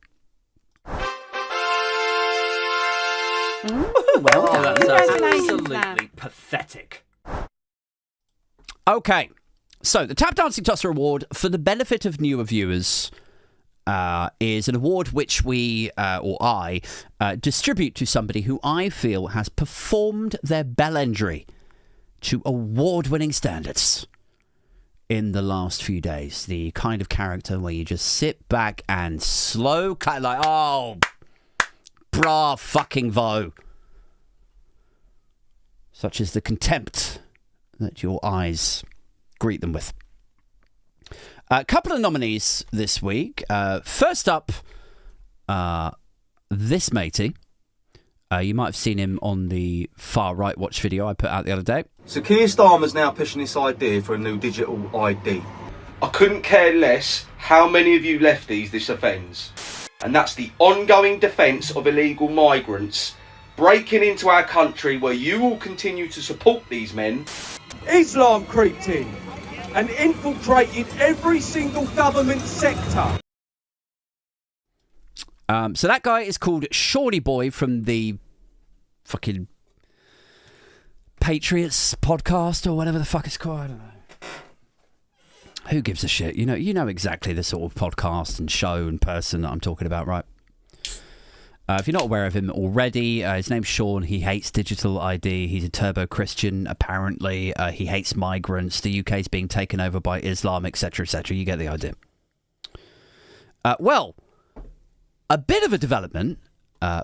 Well, that's absolutely pathetic. Okay, so the Tap Dancing Tosser Award, for the benefit of newer viewers, is an award which we, or I, distribute to somebody who I feel has performed their bellendry to award-winning standards in the last few days. The kind of character where you just sit back and slow cut, like, oh, brah fucking vo. Such is the contempt that your eyes greet them with. A couple of nominees this week. First up, this matey. You might have seen him on the Far Right Watch video I put out the other day. So Keir Starmer's now pushing this idea for a new digital ID. I couldn't care less how many of you lefties this offends. And that's the ongoing defence of illegal migrants breaking into our country, where you will continue to support these men. Islam creeped in and infiltrated every single government sector. So that guy is called Shorty Boy from the fucking Patriots podcast or whatever the fuck it's called. I don't know. Who gives a shit? You know exactly the sort of podcast and show and person that I'm talking about, right? If you're not aware of him already, his name's Sean. He hates digital ID. He's a turbo Christian, apparently. He hates migrants. The UK's being taken over by Islam, etc., etc. You get the idea. Well, a bit of a development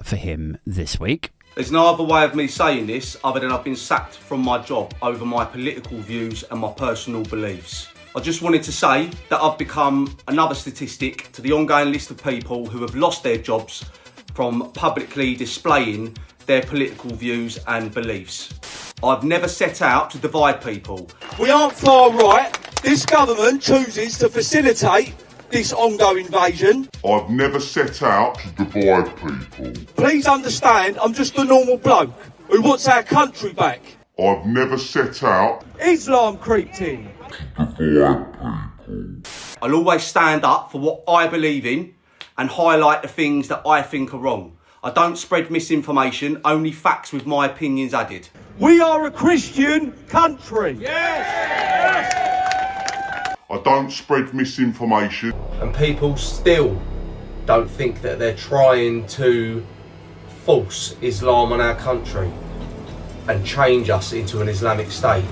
for him this week. There's no other way of me saying this other than I've been sacked from my job over my political views and my personal beliefs. I just wanted to say that I've become another statistic to the ongoing list of people who have lost their jobs from publicly displaying their political views and beliefs. I've never set out to divide people. We aren't far right. This government chooses to facilitate this ongoing invasion. I've never set out to divide people. Please understand, I'm just a normal bloke who wants our country back. I've never set out Islam creeped in. to divide people. I'll always stand up for what I believe in and highlight the things that I think are wrong. I don't spread misinformation, only facts with my opinions added. We are a Christian country. I don't spread misinformation. And people still don't think that they're trying to force Islam on our country and change us into an Islamic state.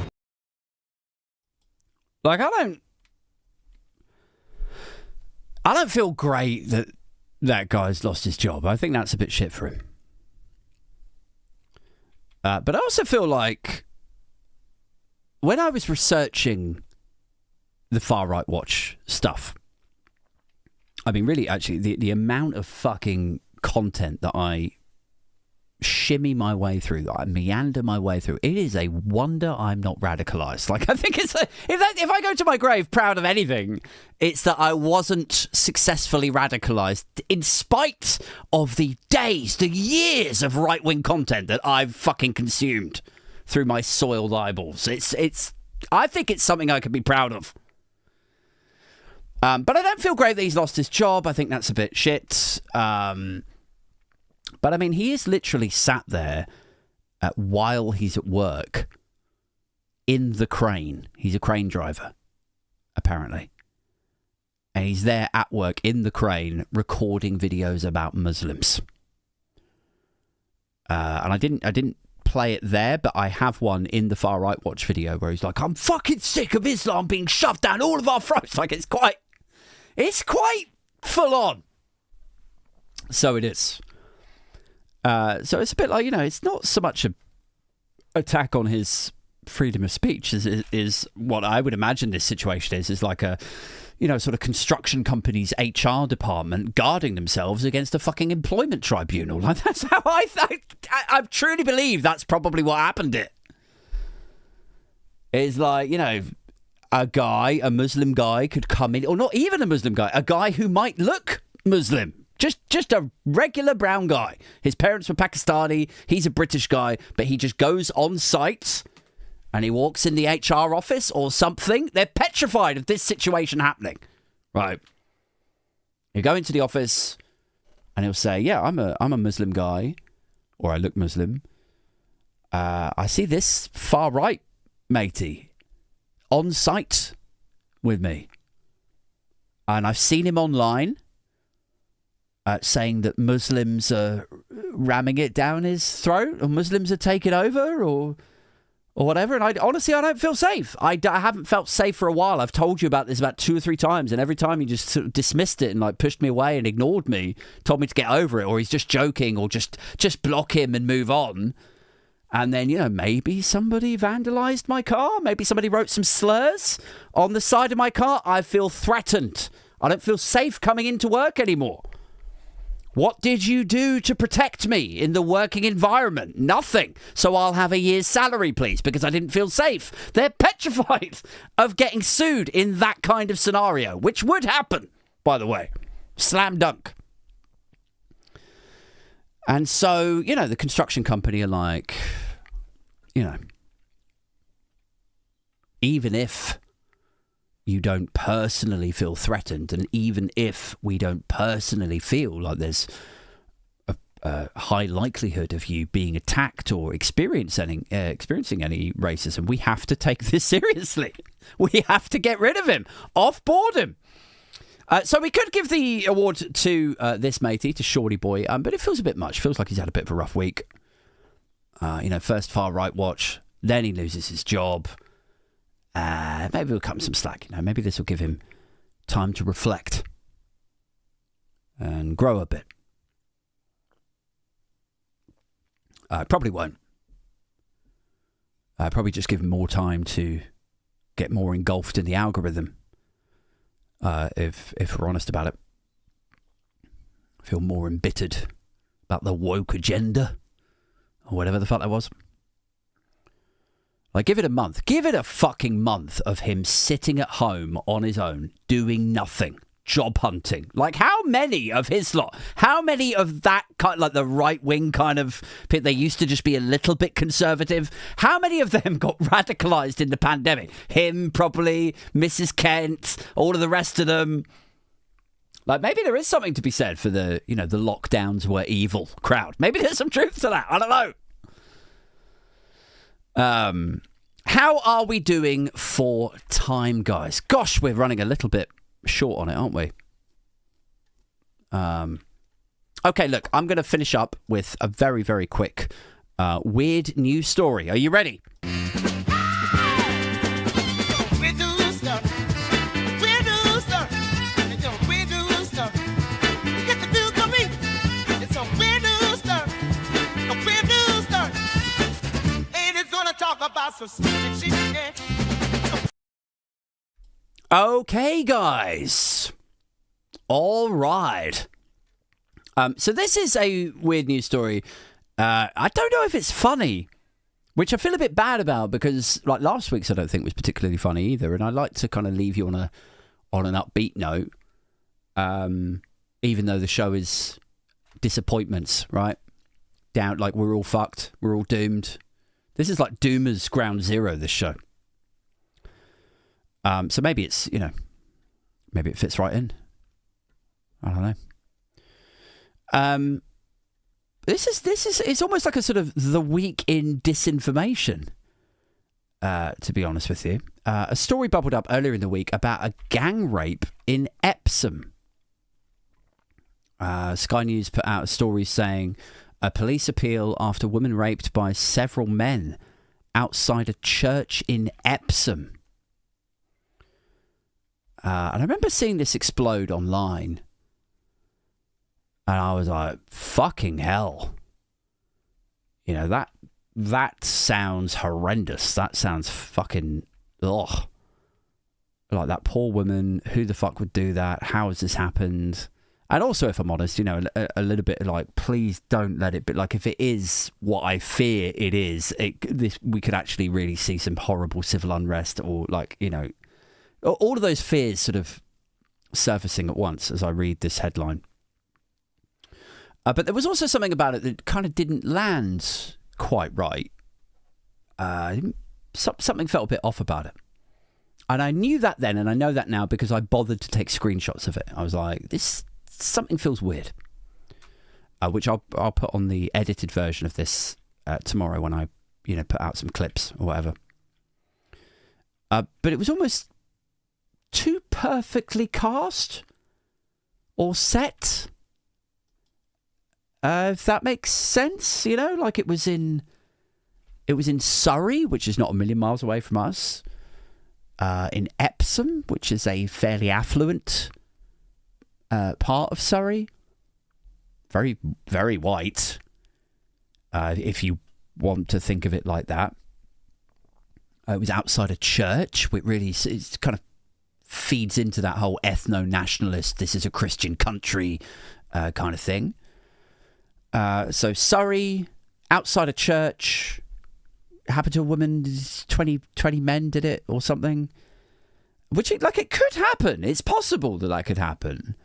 Like, I don't feel great that that guy's lost his job. I think that's a bit shit for him. But I also feel like when I was researching the Far Right Watch stuff, I mean, really, actually, the amount of fucking content that I shimmy my way through, that I meander my way through, it is a wonder I'm not radicalised. Like, I think it's if I go to my grave proud of anything, it's that I wasn't successfully radicalised in spite of the days, the years of right-wing content that I've fucking consumed through my soiled eyeballs. I think it's something I could be proud of. But I don't feel great that he's lost his job. I think that's a bit shit. But I mean, he is literally sat there while he's at work in the crane. He's a crane driver, apparently. And he's there at work in the crane recording videos about Muslims. And I didn't play it there, but I have one in the Far Right Watch video where he's like, I'm fucking sick of Islam being shoved down all of our throats. Like, it's quite full on. So it is. So it's a bit like, it's not so much attack on his freedom of speech is what I would imagine this situation is like a, sort of construction company's HR department guarding themselves against a fucking employment tribunal. Like, that's how I truly believe that's probably what happened. It's like, a Muslim guy could come in, or not even a Muslim guy, a guy who might look Muslim. Just a regular brown guy. His parents were Pakistani. He's a British guy, but he just goes on site and he walks in the HR office or something. They're petrified of this situation happening. Right. You go into the office and he'll say, yeah, I'm a Muslim guy, or I look Muslim. I see this far right matey on site with me. And I've seen him online. Saying that Muslims are ramming it down his throat, or Muslims are taking over, or whatever. And I don't feel safe. I haven't felt safe for a while. I've told you about this about 2 or 3 times, and every time he just sort of dismissed it and like pushed me away and ignored me, told me to get over it, or he's just joking, or just block him and move on. And then, maybe somebody vandalized my car. Maybe somebody wrote some slurs on the side of my car. I feel threatened. I don't feel safe coming into work anymore. What did you do to protect me in the working environment? Nothing. So I'll have a year's salary, please, because I didn't feel safe. They're petrified of getting sued in that kind of scenario, which would happen, by the way. Slam dunk. And so, the construction company are like, even if you don't personally feel threatened, and even if we don't personally feel like there's a high likelihood of you being attacked or experiencing any racism, we have to take this seriously. We have to get rid of him, offboard him. So we could give the award to this matey, to Shorty Boy, but it feels a bit much. Feels like he's had a bit of a rough week. First far right watch, then he loses his job. Maybe we'll cut him some slack. Maybe this will give him time to reflect and grow a bit. Probably won't. Probably just give him more time to get more engulfed in the algorithm. If we're honest about it, feel more embittered about the woke agenda or whatever the fuck that was. Like, give it a month. Give it a fucking month of him sitting at home on his own, doing nothing, job hunting. Like, how many of his lot, how many of that kind, like the right-wing kind of, they used to just be a little bit conservative, how many of them got radicalised in the pandemic? Him, probably, Mrs. Kent, all of the rest of them. Like, maybe there is something to be said for the, the lockdowns were evil crowd. Maybe there's some truth to that. I don't know. How are we doing for time, guys? Gosh, we're running a little bit short on it, aren't we? Okay, look, I'm going to finish up with a very, very quick weird news story. Are you ready? Okay, guys. All right. So this is a weird news story. I don't know if it's funny, which I feel a bit bad about because, like, last week's I don't think was particularly funny either, and I like to kind of leave you on an upbeat note, even though the show is disappointments, right? Down, like we're all fucked, we're all doomed. This is like Doomer's Ground Zero, this show. So maybe it's, maybe it fits right in. I don't know. This is it's almost like a sort of the week in disinformation, to be honest with you. A story bubbled up earlier in the week about a gang rape in Epsom. Sky News put out a story saying a police appeal after woman raped by several men outside a church in Epsom. And I remember seeing this explode online. And I was like, fucking hell. That that sounds horrendous. That sounds fucking ugh. Like, that poor woman. Who the fuck would do that? How has this happened? And also, if I'm honest, you know, a little bit like, please don't let it be. Like, if it is what I fear it is, we could actually really see some horrible civil unrest, or, like, you know, all of those fears sort of surfacing at once as I read this headline. But there was also something about it that kind of didn't land quite right. Something felt a bit off about it. And I knew that then, and I know that now because I bothered to take screenshots of it. I was like, something feels weird. Which I'll put on the edited version of this tomorrow when I, you know, put out some clips or whatever. But it was almost too perfectly cast or set. If that makes sense, you know, like it was in Surrey, which is not a million miles away from us. In Epsom, which is a fairly affluent part of Surrey. Very, very white, if you want to think of it like that. It was outside a church, which really it kind of feeds into that whole ethno-nationalist, this is a Christian country kind of thing. So Surrey, outside a church, happened to a woman, 20 men did it or something. Which, it could happen. It's possible that could happen.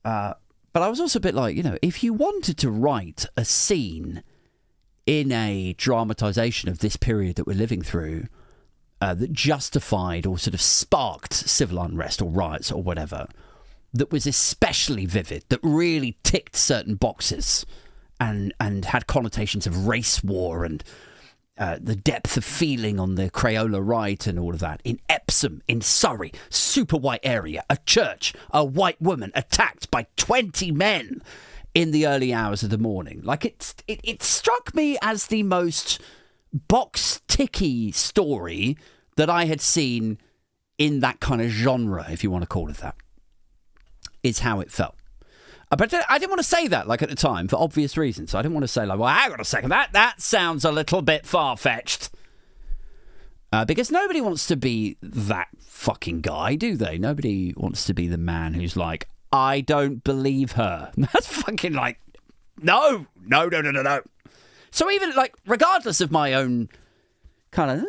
But I was also a bit like, you know, if you wanted to write a scene in a dramatisation of this period that we're living through that justified or sort of sparked civil unrest or riots or whatever, that was especially vivid, that really ticked certain boxes and had connotations of race war and the depth of feeling on the Crayola right and all of that. In Epsom, in Surrey, super white area, a church, a white woman attacked by 20 men in the early hours of the morning. Like, it struck me as the most box-ticky story that I had seen in that kind of genre, if you want to call it that, is how it felt. But I didn't want to say that, like, at the time, for obvious reasons. I didn't want to say, like, well, hang on a second, that sounds a little bit far-fetched. Because nobody wants to be that fucking guy, do they? Nobody wants to be the man who's like, I don't believe her. That's fucking like, no. So even, like, regardless of my own kind of,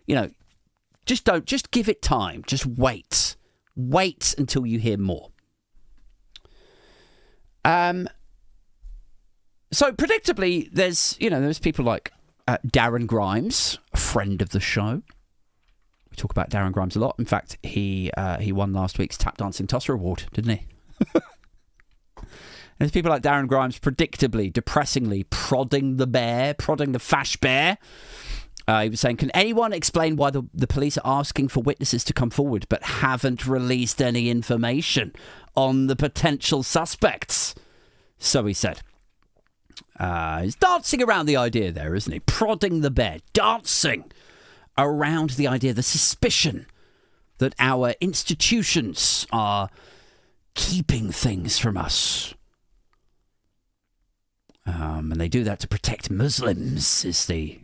you know, just give it time. Just wait. Wait until you hear more. So predictably, there's people like Darren Grimes, a friend of the show. We talk about Darren Grimes a lot. In fact, he won last week's Tap Dancing Tosser Award, didn't he? There's people like Darren Grimes, predictably, depressingly prodding the fash bear. He was saying, can anyone explain why the police are asking for witnesses to come forward but haven't released any information on the potential suspects? So he said. He's dancing around the idea there, isn't he? Prodding the bear, dancing around the idea, the suspicion that our institutions are keeping things from us. And they do that to protect Muslims, is the,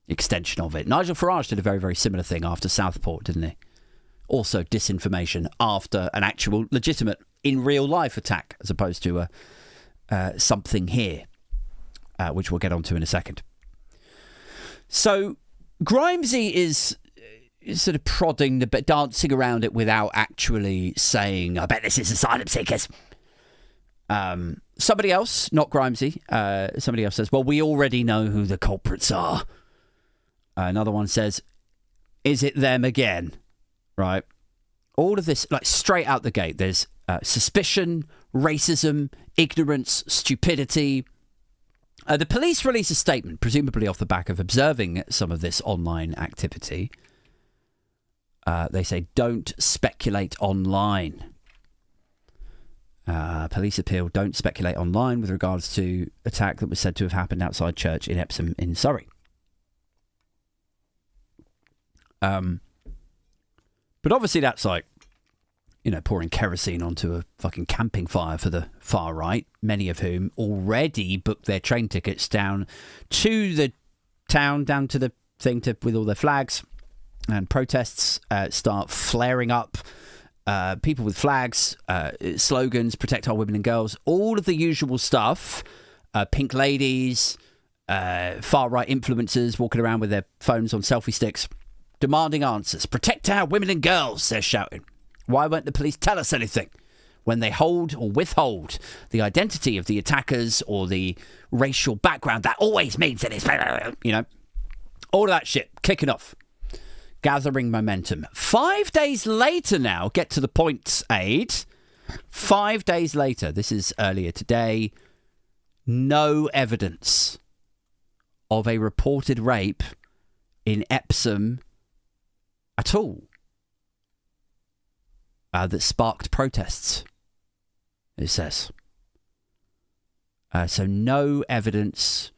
extension of it. Nigel Farage did a very, very similar thing after Southport, didn't he? Also disinformation after an actual legitimate, in real life attack, as opposed to something here, which we'll get onto in a second. So Grimesy is sort of prodding the bit, dancing around it without actually saying, I bet this is asylum seekers. Somebody else, not Grimesy, somebody else says, well, we already know who the culprits are. Another one says, is it them again? Right. All of this, like, straight out the gate, there's suspicion, racism, ignorance, stupidity. The police release a statement, presumably off the back of observing some of this online activity. They say, don't speculate online. Police appeal, don't speculate online with regards to attack that was said to have happened outside church in Epsom in Surrey. But obviously that's like, pouring kerosene onto a fucking camping fire for the far right, many of whom already booked their train tickets down to the town, down to the thing with all their flags, and protests start flaring up. People with flags, slogans, protect our women and girls, all of the usual stuff. Pink ladies, far-right influencers walking around with their phones on selfie sticks, demanding answers. Protect our women and girls, they're shouting. Why won't the police tell us anything when they hold or withhold the identity of the attackers or the racial background? That always means that it's, all of that shit kicking off, gathering momentum. 5 days later now, get to the point, Aid. 5 days later, this is earlier today, no evidence of a reported rape in Epsom at all. That sparked protests, it says. So no evidence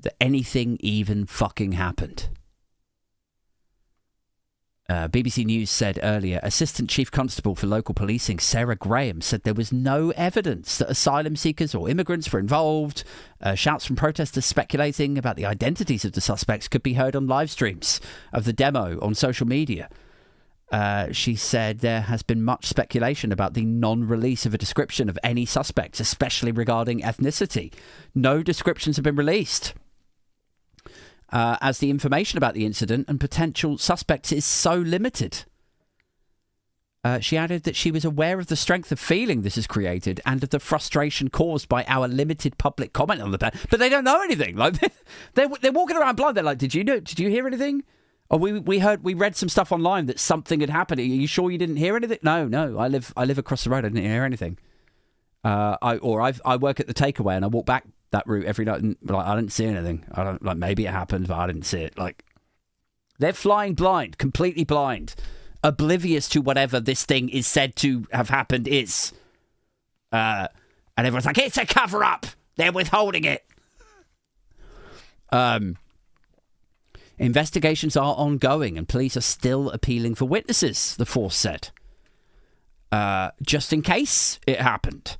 that anything even fucking happened. BBC News said earlier, Assistant Chief Constable for Local Policing, Sarah Graham, said there was no evidence that asylum seekers or immigrants were involved. Shouts from protesters speculating about the identities of the suspects could be heard on live streams of the demo on social media. She said there has been much speculation about the non-release of a description of any suspects, especially regarding ethnicity. No descriptions have been released, as the information about the incident and potential suspects is so limited. She added that she was aware of the strength of feeling this has created and of the frustration caused by our limited public comment on the ban. But they don't know anything. Like they're walking around blind. They're like, "Did you know? Did you hear anything? Oh, we read some stuff online that something had happened. Are you sure you didn't hear anything?" No. I live across the road. I didn't hear anything. I work at the takeaway and I walk back that route every night and I didn't see anything. Maybe it happened, but I didn't see it. Like, they're flying blind, completely blind, oblivious to whatever this thing is said to have happened is. And everyone's like, it's a cover up. They're withholding it. Investigations are ongoing and police are still appealing for witnesses, the force said. Just in case it happened.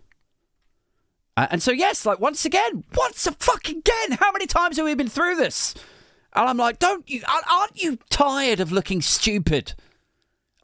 And so, yes, like, once again, how many times have we been through this? And I'm like, aren't you tired of looking stupid?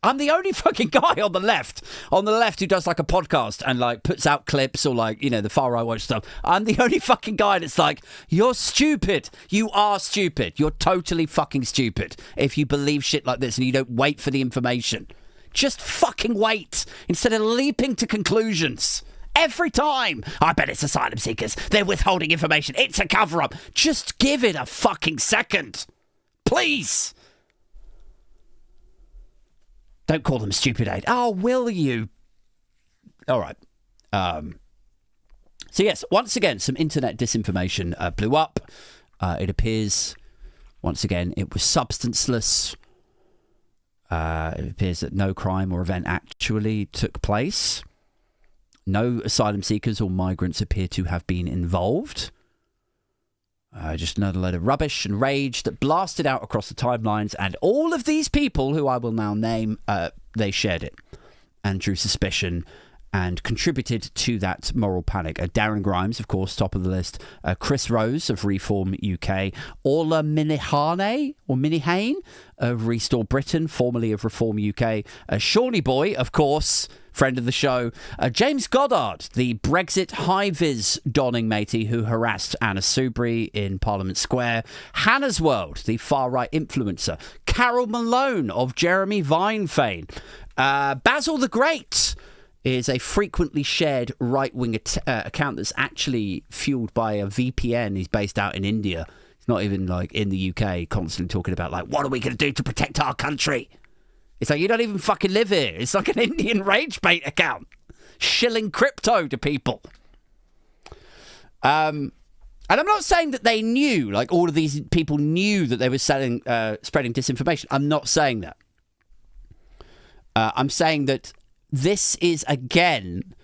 I'm the only fucking guy on the left who does like a podcast and like puts out clips or like, the far right watch stuff. I'm the only fucking guy that's like, you're stupid. You are stupid. You're totally fucking stupid if you believe shit like this and you don't wait for the information. Just fucking wait instead of leaping to conclusions. Every time. I bet it's asylum seekers. They're withholding information. It's a cover-up. Just give it a fucking second. Please. Don't call them stupid, Aid. Oh, will you? All right. So, yes, once again, some internet disinformation blew up. It appears, once again, it was substanceless. It appears that no crime or event actually took place. No asylum seekers or migrants appear to have been involved. Just another load of rubbish and rage that blasted out across the timelines, and all of these people, who I will now name, they shared it and drew suspicion and contributed to that moral panic. Darren Grimes, of course, top of the list. Chris Rose of Reform UK. Orla Minihane of Restore Britain, formerly of Reform UK. Shawnee Boy, of course, friend of the show. James Goddard, the Brexit high-vis donning matey who harassed Anna Soubry in Parliament Square. Hannah's World, the far-right influencer. Carol Malone of Jeremy Vine fame. Basil the Great is a frequently shared right-wing account that's actually fueled by a VPN. He's based out in India. He's not even like in the UK, constantly talking about like, what are we going to do to protect our country? It's like, you don't even fucking live here. It's like an Indian rage bait account. Shilling crypto to people. And I'm not saying that they knew, like all of these people knew that they were spreading disinformation. I'm not saying that. I'm saying that this is, again,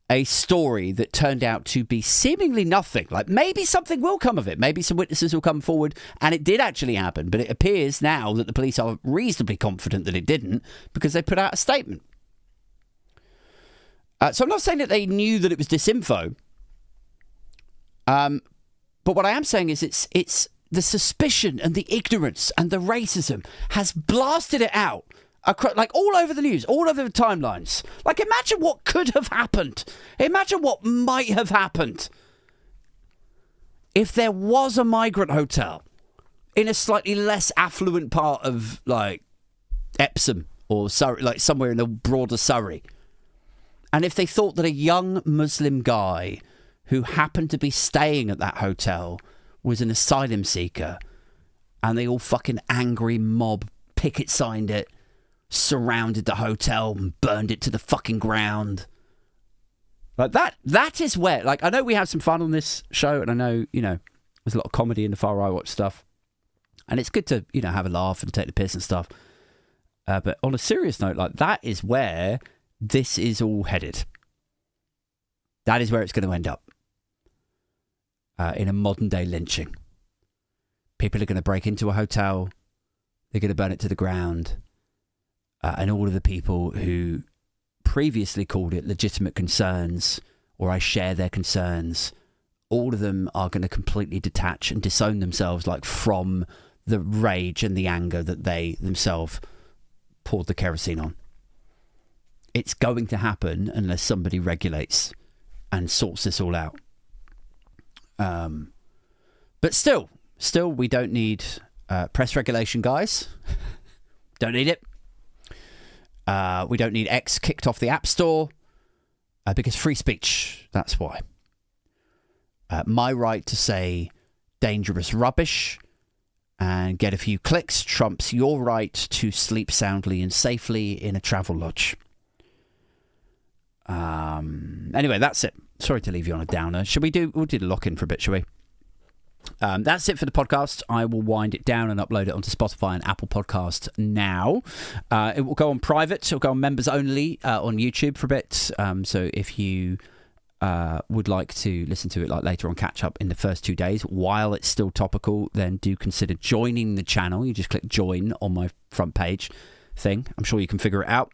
a story that turned out to be seemingly nothing. Like, maybe something will come of it. Maybe some witnesses will come forward, and it did actually happen. But it appears now that the police are reasonably confident that it didn't, because they put out a statement. So I'm not saying that they knew that it was disinfo. But what I am saying is it's the suspicion and the ignorance and the racism has blasted it out. Like all over the news, all over the timelines. Like, imagine what could have happened. Imagine what might have happened if there was a migrant hotel in a slightly less affluent part of, like, Epsom or Surrey, like somewhere in the broader Surrey. And if they thought that a young Muslim guy who happened to be staying at that hotel was an asylum seeker, and they all fucking angry mob picket signed it, surrounded the hotel and burned it to the fucking ground. Like that is where, like, I know we have some fun on this show, and I know, you know, there's a lot of comedy in the Far Right Watch stuff, and it's good to, you know, have a laugh and take the piss and stuff. But on a serious note, like, that is where this is all headed. That is where it's going to end up. In a modern day lynching. People are going to break into a hotel. They're going to burn it to the ground. And all of the people who previously called it legitimate concerns, or I share their concerns, all of them are going to completely detach and disown themselves, like, from the rage and the anger that they themselves poured the kerosene on. It's going to happen unless somebody regulates and sorts this all out. But still, we don't need press regulation, guys. Don't need it. We don't need X kicked off the App Store because free speech, that's why. My right to say dangerous rubbish and get a few clicks trumps your right to sleep soundly and safely in a travel lodge. Anyway, that's it. Sorry to leave you on a downer. We'll do the lock-in for a bit, shall we? That's it for the podcast. I will wind it down and upload it onto Spotify and Apple Podcast now. It will go on private. It'll go on members only on YouTube for a bit. So if you would like to listen to it like later on, catch up in the first 2 days while it's still topical, then do consider joining the channel. You just click join on my front page thing. I'm sure you can figure it out.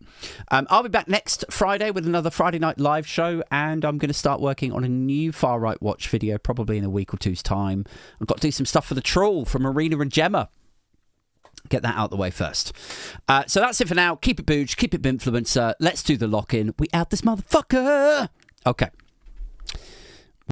I'll be back next Friday with another Friday night live show, and I'm going to start working on a new Far Right Watch video probably in a week or two's time. I've got to do some stuff for the Troll from Marina and Gemma. Get that out the way first. So that's it for now. Keep it booge, keep it influencer. Let's do the lock-in. We out this motherfucker. Okay.